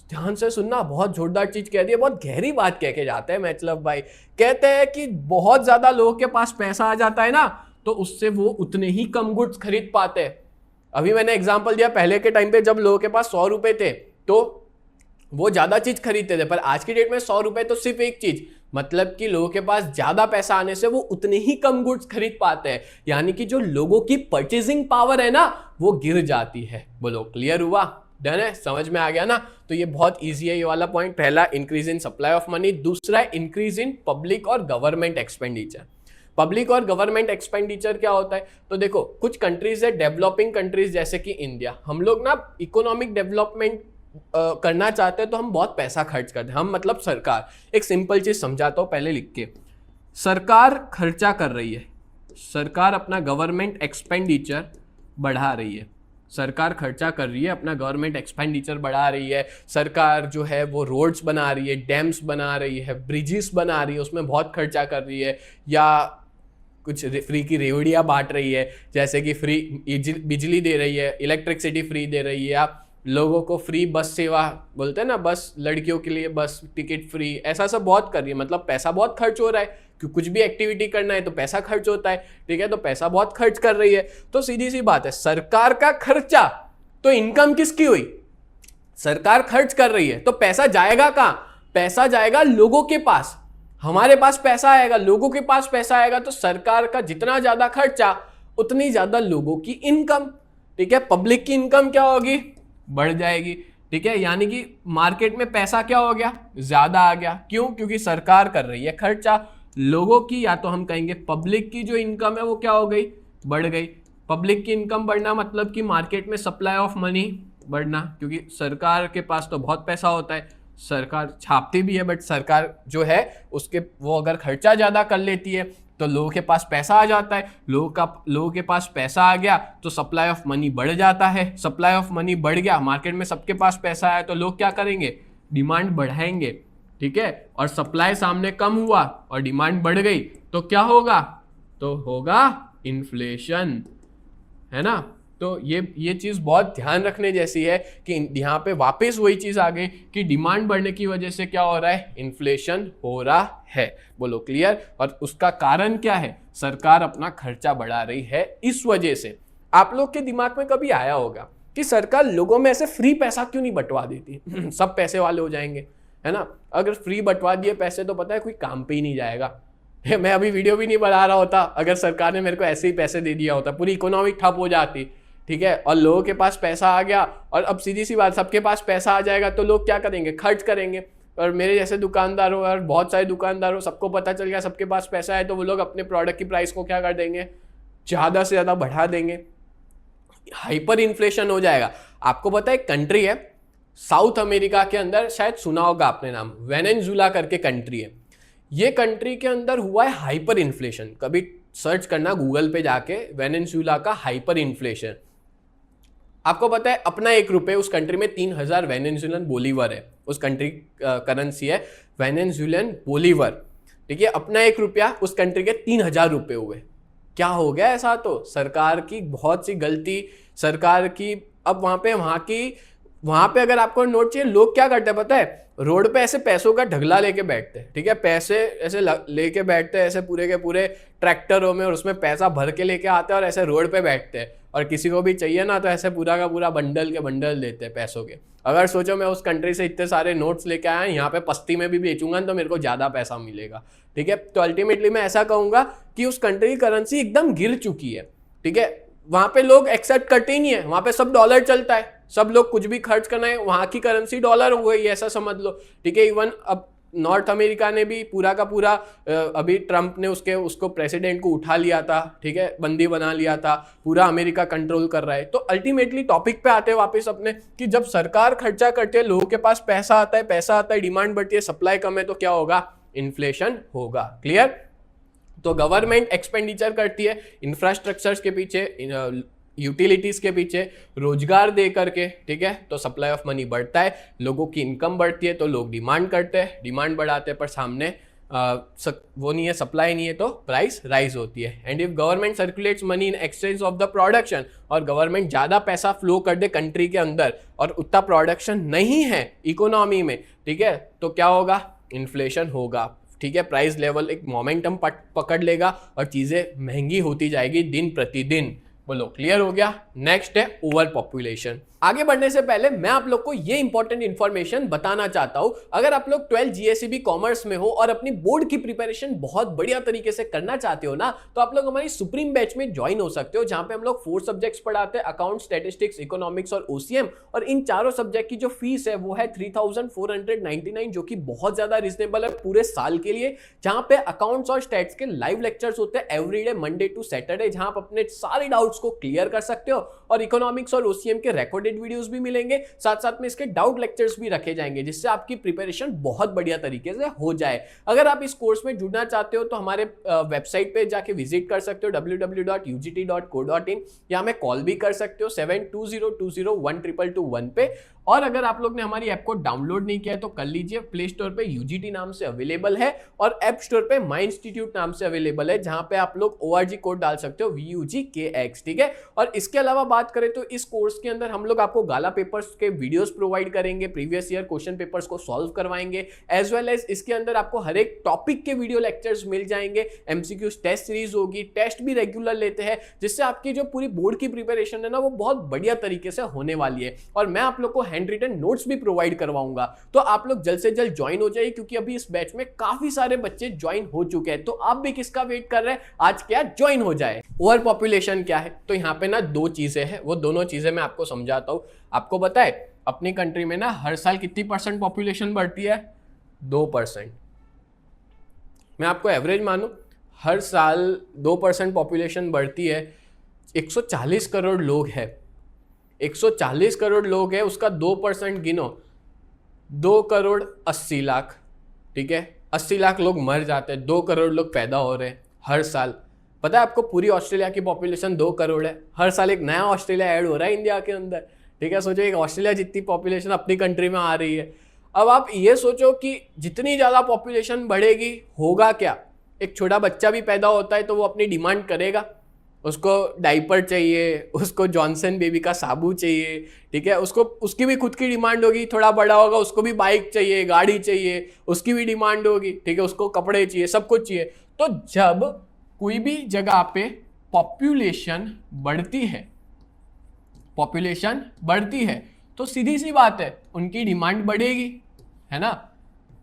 ध्यान से सुनना, बहुत जोरदार चीज कह दी है, बहुत गहरी बात कह के जाते हैं मैचलब भाई। कहते हैं कि बहुत ज्यादा लोगों के पास पैसा आ जाता है ना तो उससे वो उतने ही कम गुड्स खरीद पाते हैं। अभी मैंने एग्जांपल दिया, पहले के टाइम पे जब लोगों के पास 100 रुपए थे तो वो ज्यादा चीज खरीदते थे, पर आज की डेट में 100 रुपए तो सिर्फ एक चीज, मतलब कि लोगों के पास ज्यादा पैसा आने से वो उतने ही कम गुड्स खरीद पाते हैं, यानी कि जो लोगों की परचेजिंग पावर है ना वो गिर जाती है। बोलो क्लियर हुआ, डन है, समझ में आ गया ना। तो ये बहुत इजी है ये वाला पॉइंट। पहला increase in supply of money, दूसरा इंक्रीज इन पब्लिक और गवर्नमेंट एक्सपेंडिचर। पब्लिक और गवर्नमेंट एक्सपेंडिचर क्या होता है, तो देखो कुछ कंट्रीज है, डेवलपिंग कंट्रीज जैसे कि इंडिया, हम लोग ना इकोनॉमिक डेवलपमेंट करना चाहते हैं तो हम बहुत पैसा खर्च करते हैं, हम मतलब सरकार। एक सिंपल चीज समझाता हूं पहले लिख के, सरकार खर्चा कर रही है, सरकार अपना गवर्नमेंट एक्सपेंडिचर बढ़ा रही है, सरकार खर्चा कर रही है, अपना गवर्नमेंट एक्सपेंडिचर बढ़ा रही है, सरकार जो है वो रोड्स बना रही है, डैम्स बना रही है, ब्रिजेस बना रही है, उसमें बहुत खर्चा कर रही है, या कुछ फ्री की रेवड़ियाँ बांट रही है, जैसे कि फ्री बिजली दे रही है, इलेक्ट्रिसिटी फ्री दे रही है, या लोगों को फ्री बस सेवा बोलते हैं ना, बस लड़कियों के लिए बस टिकट फ्री, ऐसा सब बहुत कर रही है। मतलब पैसा बहुत खर्च हो रहा है, क्योंकि कुछ भी एक्टिविटी करना है तो पैसा खर्च होता है। ठीक है, तो पैसा बहुत खर्च कर रही है, तो सीधी सी बात है, सरकार का खर्चा, तो इनकम किसकी हुई, सरकार खर्च कर रही है, तो पैसा जाएगा कहां, पैसा जाएगा लोगों के पास। हमारे पास पैसा आएगा, लोगों के पास पैसा आएगा, तो सरकार का जितना ज्यादा खर्चा उतनी ज्यादा लोगों की इनकम। ठीक है, पब्लिक की इनकम क्या होगी, बढ़ जाएगी। ठीक है, यानी कि मार्केट में पैसा क्या हो गया, ज्यादा आ गया। क्यों, क्योंकि सरकार कर रही है खर्चा, लोगों की या तो हम कहेंगे पब्लिक की जो इनकम है वो क्या हो गई, बढ़ गई। पब्लिक की इनकम बढ़ना मतलब कि मार्केट में सप्लाई ऑफ मनी बढ़ना, क्योंकि सरकार के पास तो बहुत पैसा होता है, सरकार छापती भी है, बट सरकार जो है उसके वो अगर खर्चा ज्यादा कर लेती है तो लोगों के पास पैसा आ जाता है, लोगों के पास पैसा आ गया तो सप्लाई ऑफ मनी बढ़ जाता है, सप्लाई ऑफ मनी बढ़ गया, मार्केट में सबके पास पैसा आया तो लोग क्या करेंगे, डिमांड बढ़ाएंगे। ठीक है, और सप्लाई सामने कम हुआ और डिमांड बढ़ गई तो क्या होगा, तो होगा इन्फ्लेशन, है ना। तो ये चीज बहुत ध्यान रखने जैसी है कि यहाँ पे वापस वही चीज आ गई कि डिमांड बढ़ने की वजह से क्या हो रहा है, इन्फ्लेशन हो रहा है। बोलो क्लियर। और उसका कारण क्या है, सरकार अपना खर्चा बढ़ा रही है। इस वजह से आप लोग के दिमाग में कभी आया होगा कि सरकार लोगों में ऐसे फ्री पैसा क्यों नहीं बंटवा देती सब पैसे वाले हो जाएंगे, है ना। अगर फ्री बंटवा दिए पैसे तो पता है कोई काम पे ही नहीं जाएगा। मैं अभी वीडियो भी नहीं बना रहा होता अगर सरकार ने मेरे को ऐसे ही पैसे दे दिया होता, पूरी इकोनॉमी ठप हो जाती। ठीक है, और लोगों के पास पैसा आ गया, और अब सीधी सी बात, सबके पास पैसा आ जाएगा तो लोग क्या करेंगे, खर्च करेंगे। और मेरे जैसे दुकानदार हो और बहुत सारे दुकानदार हो, सबको पता चल गया सबके पास पैसा है, तो वो लोग अपने प्रोडक्ट की प्राइस को क्या कर देंगे, ज़्यादा से ज़्यादा बढ़ा देंगे, हाइपर इन्फ्लेशन हो जाएगा। आपको पता है एक कंट्री है साउथ अमेरिका के अंदर, शायद सुना होगा आपने नाम, वेनेजुला करके कंट्री है। ये कंट्री के अंदर हुआ है हाइपर इन्फ्लेशन। कभी सर्च करना गूगल पे जाके वेनेजुएला का हाइपर इन्फ्लेशन। आपको पता है अपना 1 रुपये उस कंट्री में 3000 वेनेजुएलन बोलीवर है, उस कंट्री करेंसी है वेनेजुएलन बोलीवर, ठीक है। अपना 1 रुपया उस कंट्री के 3000 रुपये हुए। क्या हो गया ऐसा? तो सरकार की बहुत सी गलती, सरकार की। अब वहां पे अगर आपको नोट चाहिए, लोग क्या करते हैं पता है, रोड पे ऐसे पैसों का ढगला लेके बैठते हैं, ठीक है। पैसे ऐसे लेके बैठते हैं ऐसे पूरे के पूरे ट्रैक्टरों में, और उसमें पैसा भर के लेके आते हैं और ऐसे रोड पे बैठते हैं, और किसी को भी चाहिए ना तो ऐसे पूरा का पूरा बंडल के बंडल देते हैं पैसों के। अगर सोचो मैं उस कंट्री से इतने सारे नोट्स लेके आया, यहाँ पे पस्ती में भी बेचूंगा तो मेरे को ज्यादा पैसा मिलेगा, ठीक है। तो अल्टीमेटली मैं ऐसा कहूंगा कि उस कंट्री की करेंसी एकदम गिर चुकी है, ठीक है। वहां पे लोग एक्सेप्ट करते ही नहीं है, वहां पे सब डॉलर चलता है, सब लोग कुछ भी खर्च करना है वहां की करेंसी डॉलर हो गई, ऐसा समझ लो, ठीक है। इवन अब नॉर्थ अमेरिका ने भी पूरा का पूरा, अभी ट्रंप ने उसको प्रेसिडेंट को उठा लिया था, ठीक है, बंदी बना लिया था, पूरा अमेरिका कंट्रोल कर रहा है। तो अल्टीमेटली टॉपिक पे आते हैं वापस अपने, कि जब सरकार खर्चा करती है, लोगों के पास पैसा आता है, डिमांड बढ़ती है, सप्लाई कम है, तो क्या होगा? इन्फ्लेशन होगा। क्लियर? तो गवर्नमेंट एक्सपेंडिचर करती है इंफ्रास्ट्रक्चर्स के पीछे, यूटिलिटीज के पीछे, रोजगार दे करके, ठीक है। तो सप्लाई ऑफ मनी बढ़ता है, लोगों की इनकम बढ़ती है, तो लोग डिमांड करते हैं, डिमांड बढ़ाते हैं, पर सामने वो नहीं है, सप्लाई नहीं है, तो प्राइस राइज होती है। And if government circulates money in exchange of the production, और गवर्नमेंट ज्यादा पैसा फ्लो कर दे कंट्री के अंदर और उतना प्रोडक्शन नहीं है इकोनॉमी में, ठीक है, तो क्या होगा? इन्फ्लेशन होगा, ठीक है। प्राइस लेवल एक मोमेंटम पकड़ लेगा और चीजें महंगी होती जाएगी दिन प्रतिदिन। बोलो क्लियर हो गया? नेक्स्ट है ओवर पॉपुलेशन। आगे बढ़ने से पहले मैं आप लोग को ये इंपॉर्टेंट इंफॉर्मेशन बताना चाहता हूं। अगर आप लोग 12 जीएसईबी कॉमर्स में हो और अपनी बोर्ड की प्रिपरेशन बहुत बढ़िया तरीके से करना चाहते हो ना, तो आप लोग हमारी सुप्रीम बैच में ज्वाइन हो सकते हो, जहां पे हम लोग 4 सब्जेक्ट्स पढ़ाते हैं, अकाउंट, स्टैटिस्टिक्स, इकोनॉमिक्स और ओसीएम। और इन चारों सब्जेक्ट की जो फीस है वो है 3499, जो कि बहुत ज्यादा रिजनेबल है पूरे साल के लिए। जहां पे अकाउंट्स और स्टैट्स के लाइव लेक्चर्स होते हैं एवरीडे मंडे टू सैटरडे, जहां आप अपने सारे डाउट्स को क्लियर कर सकते हो। और इकोनॉमिक्स और ओसीएम के रिकॉर्डेड वीडियोस भी मिलेंगे, साथ साथ में इसके डाउट लेक्चर्स भी रखे जाएंगे, जिससे आपकी प्रिपरेशन बहुत बढ़िया तरीके से हो जाए। अगर आप इस कोर्स में जुड़ना चाहते हो तो हमारे वेबसाइट पे जाके विजिट कर सकते हो www.ugt.co.in, या हमें कॉल भी कर सकते हो 7202012221 पे। और अगर आप लोग ने हमारी ऐप को डाउनलोड नहीं किया है तो कर लीजिए, प्ले स्टोर पे यूजीटी नाम से अवेलेबल है और ऐप स्टोर पे माई इंस्टीट्यूट नाम से अवेलेबल है, जहां पे आप लोग ORG कोड डाल सकते हो VUGKX, ठीक है। और इसके अलावा बात करें तो इस कोर्स के अंदर हम लोग आपको गाला पेपर्स के वीडियोस प्रोवाइड करेंगे, प्रीवियस ईयर क्वेश्चन पेपर्स को सॉल्व करवाएंगे, एज वेल एज इसके अंदर आपको हर एक टॉपिक के वीडियो लेक्चर्स मिल जाएंगे, MCQ टेस्ट सीरीज होगी, टेस्ट भी रेगुलर लेते हैं, जिससे आपकी जो पूरी बोर्ड की प्रिपरेशन है ना वो बहुत बढ़िया तरीके से होने वाली है। और मैं आप लोग को हैंड रिटन नोट्स भी प्रोवाइड करवाऊंगा, तो आप लोग जल्द से जल्द ज्वाइन हो जाइए, क्योंकि अभी इस बैच में काफी सारे बच्चे ज्वाइन हो चुके हैं। तो आप भी किसका वेट कर रहे हैं? आज क्या ज्वाइन हो जाए। ओवर पॉपुलेशन क्या है? तो यहाँ पे ना 2 चीजें हैं, वो दोनों चीजें मैं आपको समझाता हूँ। आपको पता है अपनी कंट्री में ना हर साल कितनी % पॉपुलेशन बढ़ती है? 2%। मैं आपको एवरेज मानूं, हर साल 2% पॉपुलेशन बढ़ती है। 140 करोड़ लोग हैं, 140 करोड़ लोग हैं, उसका 2% गिनो, 2 करोड़ 80 लाख, ठीक है। 80 लाख लोग मर जाते हैं, 2 करोड़ लोग पैदा हो रहे हैं हर साल। पता है आपको पूरी ऑस्ट्रेलिया की पॉपुलेशन 2 करोड़ है, हर साल एक नया ऑस्ट्रेलिया ऐड हो रहा है इंडिया के अंदर, ठीक है। सोचो एक ऑस्ट्रेलिया जितनी पॉपुलेशन अपनी कंट्री में आ रही है। अब आप ये सोचो कि जितनी ज़्यादा पॉपुलेशन बढ़ेगी होगा क्या? एक छोटा बच्चा भी पैदा होता है तो वो अपनी डिमांड करेगा, उसको डाइपर चाहिए, उसको जॉनसन बेबी का साबु चाहिए, ठीक है। उसको उसकी भी खुद की डिमांड होगी, थोड़ा बड़ा होगा उसको भी बाइक चाहिए, गाड़ी चाहिए, उसकी भी डिमांड होगी, ठीक है। उसको कपड़े चाहिए, सब कुछ चाहिए। तो जब कोई भी जगह पे पॉपुलेशन बढ़ती है तो सीधी सी बात है उनकी डिमांड बढ़ेगी, है ना।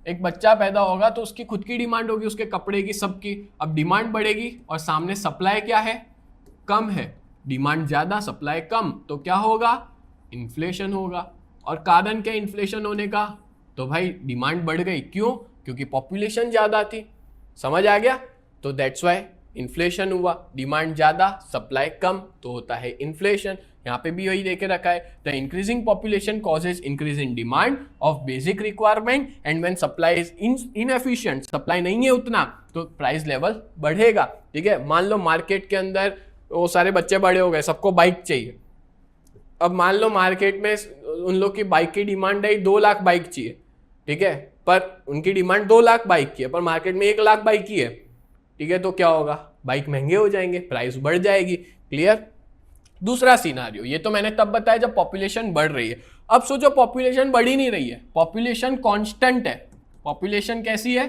एक बच्चा पैदा होगा तो उसकी खुद की डिमांड होगी, उसके कपड़े की, सबकी। अब डिमांड बढ़ेगी और सामने सप्लाई क्या है? कम है। डिमांड ज्यादा, सप्लाई कम, तो क्या होगा? इन्फ्लेशन होगा। और कारण क्या इन्फ्लेशन होने का? तो भाई डिमांड बढ़ गई। क्यों? क्योंकि पॉपुलेशन ज्यादा थी। समझ आ गया? तो दैट्स वाई इन्फ्लेशन हुआ। डिमांड ज्यादा, सप्लाई कम, तो होता है इन्फ्लेशन। यहाँ पे भी वही देके रखा है, the increasing population causes increase in demand of basic requirement and when supply is inefficient, supply नहीं है उतना, तो प्राइस लेवल बढ़ेगा। ठीक है। मान लो मार्केट के अंदर वो सारे बच्चे बड़े हो गए, सबको बाइक चाहिए। अब मान लो मार्केट में उन लोग की बाइक की डिमांड है 2 लाख बाइक चाहिए, ठीक है, पर उनकी डिमांड 2 लाख बाइक की है, पर मार्केट में 1 लाख बाइक की है, ठीक है। तो क्या होगा, बाइक महंगे हो जाएंगे, प्राइस बढ़ जाएगी। क्लियर। दूसरा सिनारियो, ये तो मैंने तब बताया जब पॉपुलेशन बढ़ रही है। अब सोचो पॉपुलेशन बढ़ ही नहीं रही है, पॉपुलेशन कांस्टेंट है। पॉपुलेशन कैसी है,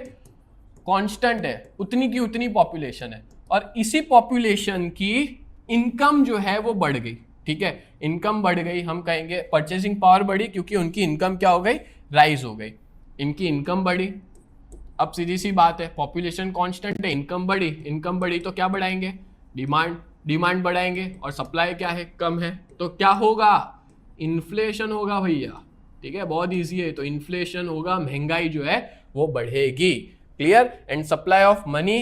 कांस्टेंट है, उतनी की उतनी पॉपुलेशन है, और इसी पॉपुलेशन की इनकम जो है वो बढ़ गई, ठीक है। इनकम बढ़ गई, हम कहेंगे परचेसिंग पावर बढ़ी, क्योंकि उनकी इनकम क्या हो गई, राइज हो गई, इनकी इनकम बढ़ी। अब सीधी सी बात है, पॉपुलेशन कांस्टेंट है, इनकम बढ़ी तो क्या बढ़ाएंगे, डिमांड बढ़ाएंगे, और सप्लाई क्या है, कम है, तो क्या होगा, इन्फ्लेशन होगा भैया, ठीक है। बहुत ईजी है, तो इन्फ्लेशन होगा, महंगाई जो है वो बढ़ेगी। Clear. And supply of money,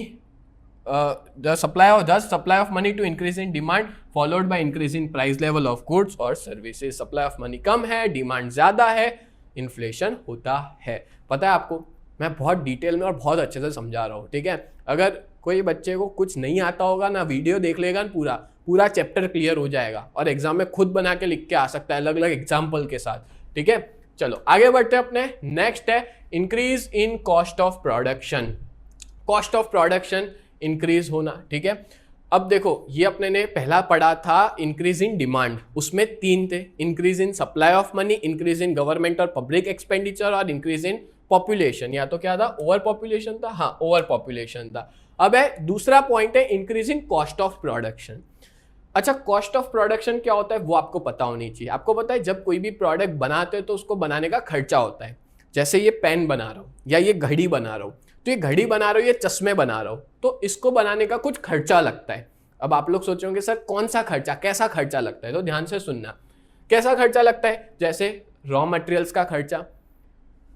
supply of money to increase in demand followed by increase in price level of goods और सर्विसेज। सप्लाई ऑफ मनी कम है, डिमांड ज्यादा है, इन्फ्लेशन होता है। पता है आपको, मैं बहुत डिटेल में और बहुत अच्छे से समझा रहा हूँ, ठीक है। अगर कोई बच्चे को कुछ नहीं आता होगा ना, वीडियो देख लेगा ना, पूरा चैप्टर क्लियर हो जाएगा, और एग्जाम में खुद बना के लिख के आ सकता है अलग अलग एग्जाम्पल के साथ, ठीक है। चलो आगे बढ़ते हैं अपने। नेक्स्ट है increase in cost of production. Cost of production increase होना, ठीक है। अब देखो, ये अपने ने पहला पढ़ा था इंक्रीज इन डिमांड, उसमें 3 थे, increase in supply of money, increase in government और पब्लिक एक्सपेंडिचर, और इंक्रीज इन पॉपुलेशन। या तो क्या था, ओवर पॉपुलेशन था, हाँ ओवर पॉपुलेशन था। अब है दूसरा पॉइंट है increase in cost of production. अच्छा, कॉस्ट ऑफ प्रोडक्शन क्या होता है वो आपको पता होनी चाहिए। आपको पता है जब कोई भी प्रोडक्ट बनाते हैं तो उसको बनाने का खर्चा होता है। जैसे ये पेन बना रहा हूँ या ये घड़ी बना रहा हूँ, तो ये घड़ी बना रहा हूँ, ये चश्मे बना रहा हूँ, तो इसको बनाने का कुछ खर्चा लगता है। अब आप लोग सोचोगे सर कौन सा खर्चा, कैसा खर्चा लगता है, तो ध्यान से सुनना। कैसा खर्चा लगता है, जैसे रॉ मटेरियल्स का खर्चा,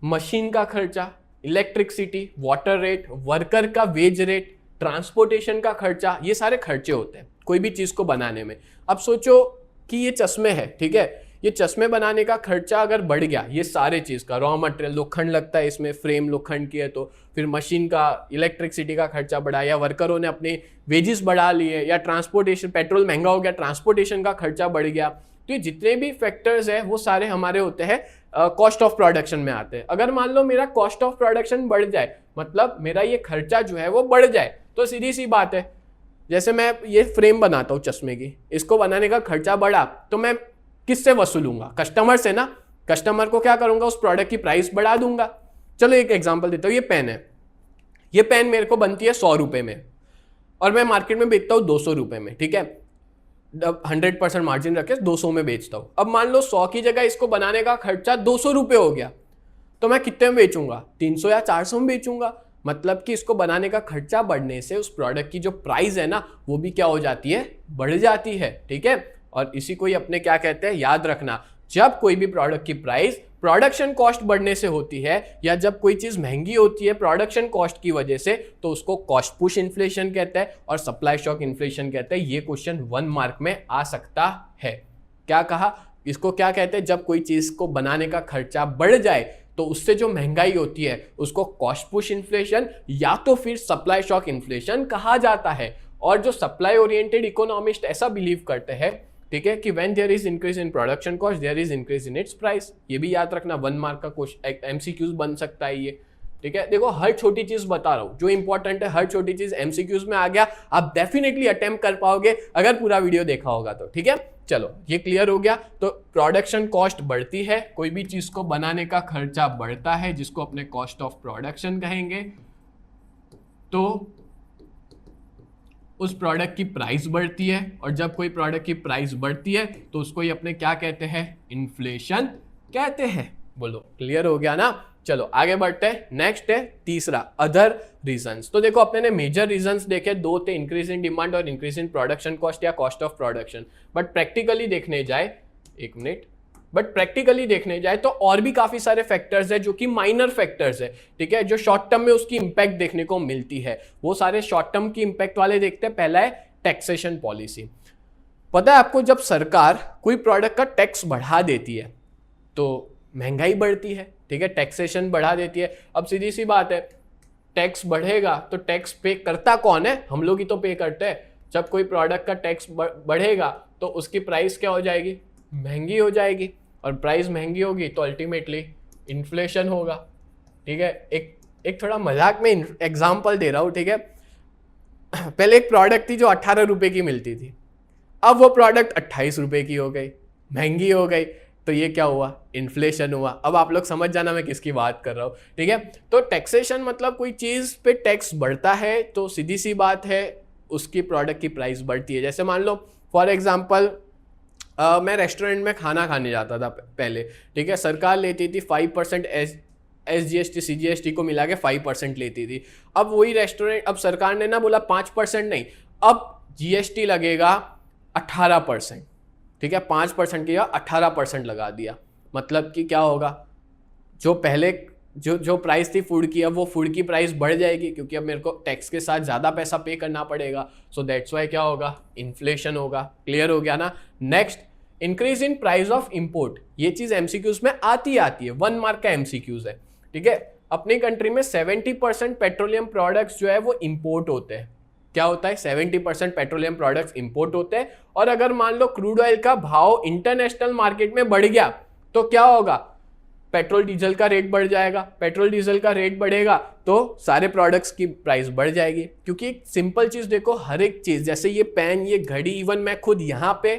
मशीन का खर्चा, इलेक्ट्रिसिटी, वाटर रेट, वर्कर का वेज रेट, ट्रांसपोर्टेशन का खर्चा, ये सारे खर्चे होते हैं कोई भी चीज को बनाने में। अब सोचो कि ये चश्मे है, ठीक है, ये चश्मे बनाने का खर्चा अगर बढ़ गया, ये सारे चीज का रॉ मटेरियल लोखंड लगता है इसमें, फ्रेम लोखंड की है, तो फिर मशीन का, इलेक्ट्रिसिटी का खर्चा बढ़ा, या वर्करों ने अपने वेजेस बढ़ा लिए, या ट्रांसपोर्टेशन, पेट्रोल महंगा हो गया, ट्रांसपोर्टेशन का खर्चा बढ़ गया। तो ये जितने भी फैक्टर्स है वो सारे हमारे होते हैं कॉस्ट ऑफ प्रोडक्शन में आते हैं। अगर मान लो मेरा कॉस्ट ऑफ प्रोडक्शन बढ़ जाए, मतलब मेरा ये खर्चा जो है वो बढ़ जाए, तो सीधी सी बात है, जैसे मैं ये फ्रेम बनाता हूँ चश्मे की, इसको बनाने का खर्चा बढ़ा, तो मैं किससे वसूलूंगा, कस्टमर से ना। कस्टमर को क्या करूंगा, उस प्रोडक्ट की प्राइस बढ़ा दूंगा। चलो एक एग्जांपल देता हूँ, ये पेन है, ये पेन मेरे को बनती है 100 रुपए में, और मैं मार्केट में बेचता हूँ 200 रुपए में, ठीक है। 100% मार्जिन रखे 200 में बेचता हूँ। अब मान लो 100 की जगह इसको बनाने का खर्चा 200 रुपए हो गया, तो मैं कितने में बेचूंगा, 300 या 400 में बेचूंगा। मतलब कि इसको बनाने का खर्चा बढ़ने से उस प्रोडक्ट की जो प्राइस है ना, वो भी क्या हो जाती है, बढ़ जाती है, ठीक है। और इसी को ही अपने क्या कहते हैं, याद रखना, जब कोई भी प्रोडक्ट की प्राइस प्रोडक्शन कॉस्ट बढ़ने से होती है, या जब कोई चीज महंगी होती है प्रोडक्शन कॉस्ट की वजह से, तो उसको कॉस्ट पुश इन्फ्लेशन कहते हैं और सप्लाई शॉक इन्फ्लेशन कहते हैं। ये क्वेश्चन 1 मार्क में आ सकता है। क्या कहा, इसको क्या कहते हैं, जब कोई चीज को बनाने का खर्चा बढ़ जाए तो उससे जो महंगाई होती है उसको कॉस्ट पुश इन्फ्लेशन या तो फिर सप्लाई शॉक इन्फ्लेशन कहा जाता है। और जो सप्लाई ओरिएंटेड इकोनॉमिस्ट ऐसा बिलीव करते हैं, ठीक है, कि when there is increase in production cost there is increase in its price. ये भी याद रखना, 1 मार्क का क्वेश्चन एमसीक्यूज बन सकता है ये, ठीक है। देखो हर छोटी चीज बता रहा हूं, जो इंपॉर्टेंट है हर छोटी चीज एमसीक्यूज में आ गया, आप डेफिनेटली अटेम्प्ट कर पाओगे अगर पूरा वीडियो देखा होगा तो, ठीक है। चलो ये क्लियर हो गया। तो प्रोडक्शन कॉस्ट बढ़ती है, कोई भी चीज को बनाने का खर्चा बढ़ता है, जिसको अपने कॉस्ट ऑफ प्रोडक्शन कहेंगे। तो उस प्रोडक्ट की प्राइस बढ़ती है, और जब कोई प्रोडक्ट की प्राइस बढ़ती है तो उसको ही अपने क्या कहते हैं, इन्फ्लेशन कहते हैं। बोलो क्लियर हो गया ना। चलो आगे बढ़ते हैं। नेक्स्ट है तीसरा, अदर रीजंस। तो देखो अपने ने मेजर रीजंस देखे, 2 थे, इंक्रीज इन डिमांड और इंक्रीज इन प्रोडक्शन कॉस्ट या cost of production. But practically देखने जाए, एक मिनट, बट प्रैक्टिकली देखने जाए तो और भी काफी सारे फैक्टर्स है जो कि माइनर फैक्टर्स है, ठीक है, जो शॉर्ट टर्म में उसकी इंपैक्ट देखने को मिलती है। वो सारे शॉर्ट टर्म की इंपैक्ट वाले देखते हैं। पहला है टैक्सेशन पॉलिसी। पता है आपको, जब सरकार कोई प्रोडक्ट का टैक्स बढ़ा देती है तो महंगाई बढ़ती है, ठीक है, टैक्सेशन बढ़ा देती है। अब सीधी सी बात है, टैक्स बढ़ेगा तो टैक्स पे करता कौन है? हम लोग ही तो पे करते हैं। जब कोई प्रोडक्ट का टैक्स बढ़ेगा तो उसकी प्राइस क्या हो जाएगी? महंगी हो जाएगी, और प्राइस महंगी होगी तो अल्टीमेटली इन्फ्लेशन होगा। ठीक है, एक थोड़ा मजाक में एग्जांपल दे रहा हूँ। ठीक है, पहले एक प्रोडक्ट थी जो 18 रुपए की मिलती थी, अब वो प्रोडक्ट 28 रुपए की हो गई, महंगी हो गई, तो ये क्या हुआ? इन्फ्लेशन हुआ। अब आप लोग समझ जाना मैं किसकी बात कर रहा हूँ। ठीक है, तो टैक्सेशन मतलब कोई चीज़ पे टैक्स बढ़ता है तो सीधी सी बात है उसकी प्रोडक्ट की प्राइस बढ़ती है। जैसे मान लो फॉर एग्जांपल मैं रेस्टोरेंट में खाना खाने जाता था पहले। ठीक है, सरकार लेती थी 5% SGST CGST को मिला के 5% लेती थी। अब वही रेस्टोरेंट, अब सरकार ने ना बोला 5% नहीं, अब GST लगेगा 18%। ठीक है, 5% किया 18% लगा दिया। मतलब कि क्या होगा? जो पहले जो प्राइस थी फूड की, अब वो फूड की प्राइस बढ़ जाएगी क्योंकि अब मेरे को टैक्स के साथ ज़्यादा पैसा पे करना पड़ेगा। सो दैट्स वाई क्या होगा? इन्फ्लेशन होगा। क्लियर हो गया ना? Next, increase in price of import. ये चीज़ MCQs में आती है, 1 मार्क का MCQs है। ठीक है, अपनी कंट्री में 70% पेट्रोलियम प्रोडक्ट्स जो है वो इंपोर्ट होते हैं। क्या होता है? 70% पेट्रोलियम प्रोडक्ट्स इंपोर्ट होते हैं। और अगर मान लो क्रूड ऑयल का भाव इंटरनेशनल मार्केट में बढ़ गया तो क्या होगा? पेट्रोल डीजल का रेट बढ़ जाएगा। पेट्रोल डीजल का रेट बढ़ेगा तो सारे प्रोडक्ट्स की प्राइस बढ़ जाएगी। क्योंकि एक सिंपल चीज देखो, हर एक चीज, जैसे ये पेन, ये घड़ी, इवन मैं खुद यहाँ पे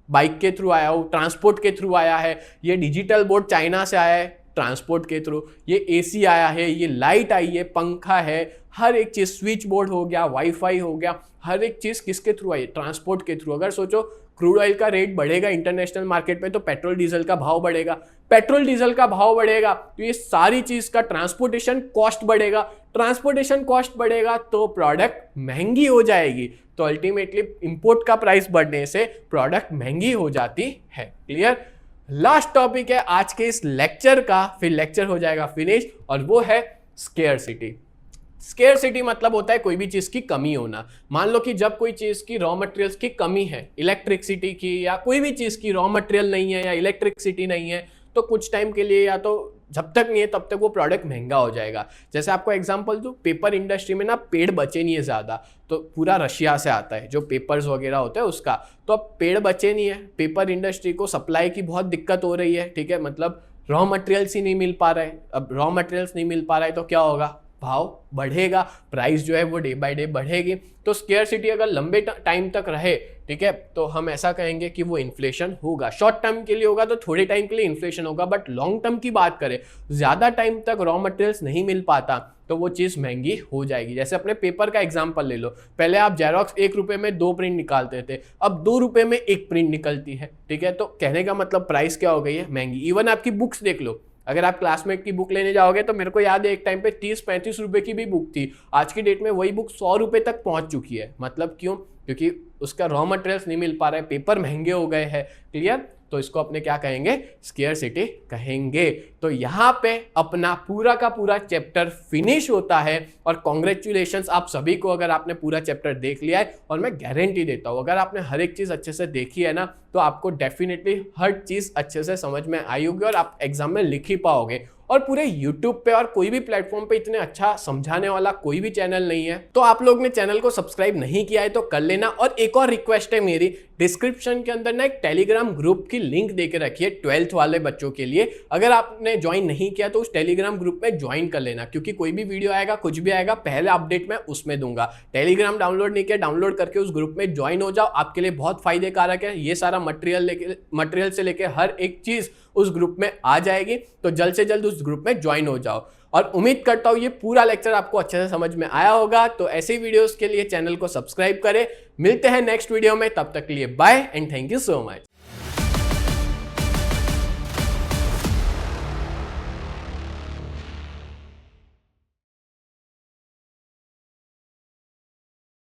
बाइक के थ्रू आया हूँ, ट्रांसपोर्ट के थ्रू आया है। ये डिजिटल बोर्ड चाइना से आया है, ट्रांसपोर्ट के थ्रू। ये AC आया है, ये लाइट आई है, पंखा है, हर एक चीज, स्विच बोर्ड हो गया, वाईफाई हो गया, हर एक चीज किसके थ्रू आई? ट्रांसपोर्ट के थ्रू। अगर सोचो क्रूड ऑयल का रेट बढ़ेगा इंटरनेशनल मार्केट में तो पेट्रोल डीजल का भाव बढ़ेगा। पेट्रोल डीजल का भाव बढ़ेगा तो ये सारी चीज का ट्रांसपोर्टेशन कॉस्ट बढ़ेगा। ट्रांसपोर्टेशन कॉस्ट बढ़ेगा तो प्रोडक्ट महंगी हो जाएगी। तो अल्टीमेटली इंपोर्ट का प्राइस बढ़ने से प्रोडक्ट महंगी हो जाती है। क्लियर? लास्ट टॉपिक है आज के इस लेक्चर का, फिर लेक्चर हो जाएगा फिनिश, और वो है स्केर्सिटी। स्केर्सिटी मतलब होता है कोई भी चीज की कमी होना। मान लो कि जब कोई चीज की रॉ मटेरियल्स की कमी है, इलेक्ट्रिसिटी की या कोई भी चीज की रॉ मटेरियल नहीं है या इलेक्ट्रिसिटी नहीं है, तो कुछ टाइम के लिए या तो जब तक नहीं है तब तक वो प्रोडक्ट महंगा हो जाएगा। जैसे आपको एग्जांपल दूं, पेपर इंडस्ट्री में ना पेड़ बचे नहीं है ज़्यादा, तो पूरा रशिया से आता है जो पेपर्स वगैरह होते हैं उसका, तो अब पेड़ बचे नहीं है, पेपर इंडस्ट्री को सप्लाई की बहुत दिक्कत हो रही है। ठीक है, मतलब रॉ मटेरियल्स ही नहीं मिल पा रहा है। अब रॉ मटेरियल्स नहीं मिल पा रहा है तो क्या होगा? भाव बढ़ेगा, प्राइस जो है वो डे बाय डे बढ़ेगी। तो स्केर्सिटी अगर लंबे टाइम तक रहे, ठीक है, तो हम ऐसा कहेंगे कि वो इन्फ्लेशन होगा। शॉर्ट टर्म के लिए होगा तो थोड़े टाइम के लिए इन्फ्लेशन होगा, बट लॉन्ग टर्म की बात करें, ज्यादा टाइम तक रॉ मटेरियल्स नहीं मिल पाता तो वो चीज़ महंगी हो जाएगी। जैसे अपने पेपर का एग्जांपल ले लो, पहले आप जेरोक्स 1 रुपये में 2 प्रिंट निकालते थे, अब 2 रुपये में 1 प्रिंट निकलती है। ठीक है, तो कहने का मतलब प्राइस क्या हो गई है? महंगी। इवन आपकी बुक्स देख लो, अगर आप क्लासमेट की बुक लेने जाओगे तो मेरे को याद है एक टाइम पे 30-35 रुपए की भी बुक थी, आज की डेट में वही बुक 100 रुपए तक पहुंच चुकी है। मतलब क्यों? क्योंकि उसका रॉ मटेरियल्स नहीं मिल पा रहा है, पेपर महंगे हो गए हैं। क्लियर? तो इसको अपने क्या कहेंगे? स्केर्सिटी कहेंगे। तो यहाँ पे अपना पूरा का पूरा चैप्टर फिनिश होता है, और कॉन्ग्रेचुलेशंस आप सभी को अगर आपने पूरा चैप्टर देख लिया है। और मैं गारंटी देता हूँ अगर आपने हर एक चीज़ अच्छे से देखी है ना, तो आपको डेफिनेटली हर चीज़ अच्छे से समझ में आई होगी और आप एग्जाम में लिख ही पाओगे। और पूरे YouTube पे और कोई भी प्लेटफॉर्म पे इतने अच्छा समझाने वाला कोई भी चैनल नहीं है। तो आप लोग ने चैनल को सब्सक्राइब नहीं किया है तो कर लेना। और एक और रिक्वेस्ट है मेरी, डिस्क्रिप्शन के अंदर ना एक टेलीग्राम ग्रुप की लिंक देके रखी है 12th वाले बच्चों के लिए। अगर आपने ज्वाइन नहीं किया तो उस टेलीग्राम ग्रुप में ज्वाइन कर लेना, क्योंकि कोई भी वीडियो आएगा, कुछ भी आएगा, पहला अपडेट मैं उसमें दूंगा। टेलीग्राम डाउनलोड नहीं किया, डाउनलोड करके उस ग्रुप में ज्वाइन हो जाओ, आपके लिए बहुत फायदे कारक है। ये सारा मटेरियल से लेके हर एक चीज उस ग्रुप में आ जाएगी। तो जल्द से जल्द उस ग्रुप में ज्वाइन हो जाओ। और उम्मीद करता हूँ ये पूरा लेक्चर आपको अच्छे से समझ में आया होगा। तो ऐसी वीडियोस के लिए चैनल को सब्सक्राइब करें। मिलते हैं नेक्स्ट वीडियो में, तब तक के लिए bye and thank you so much.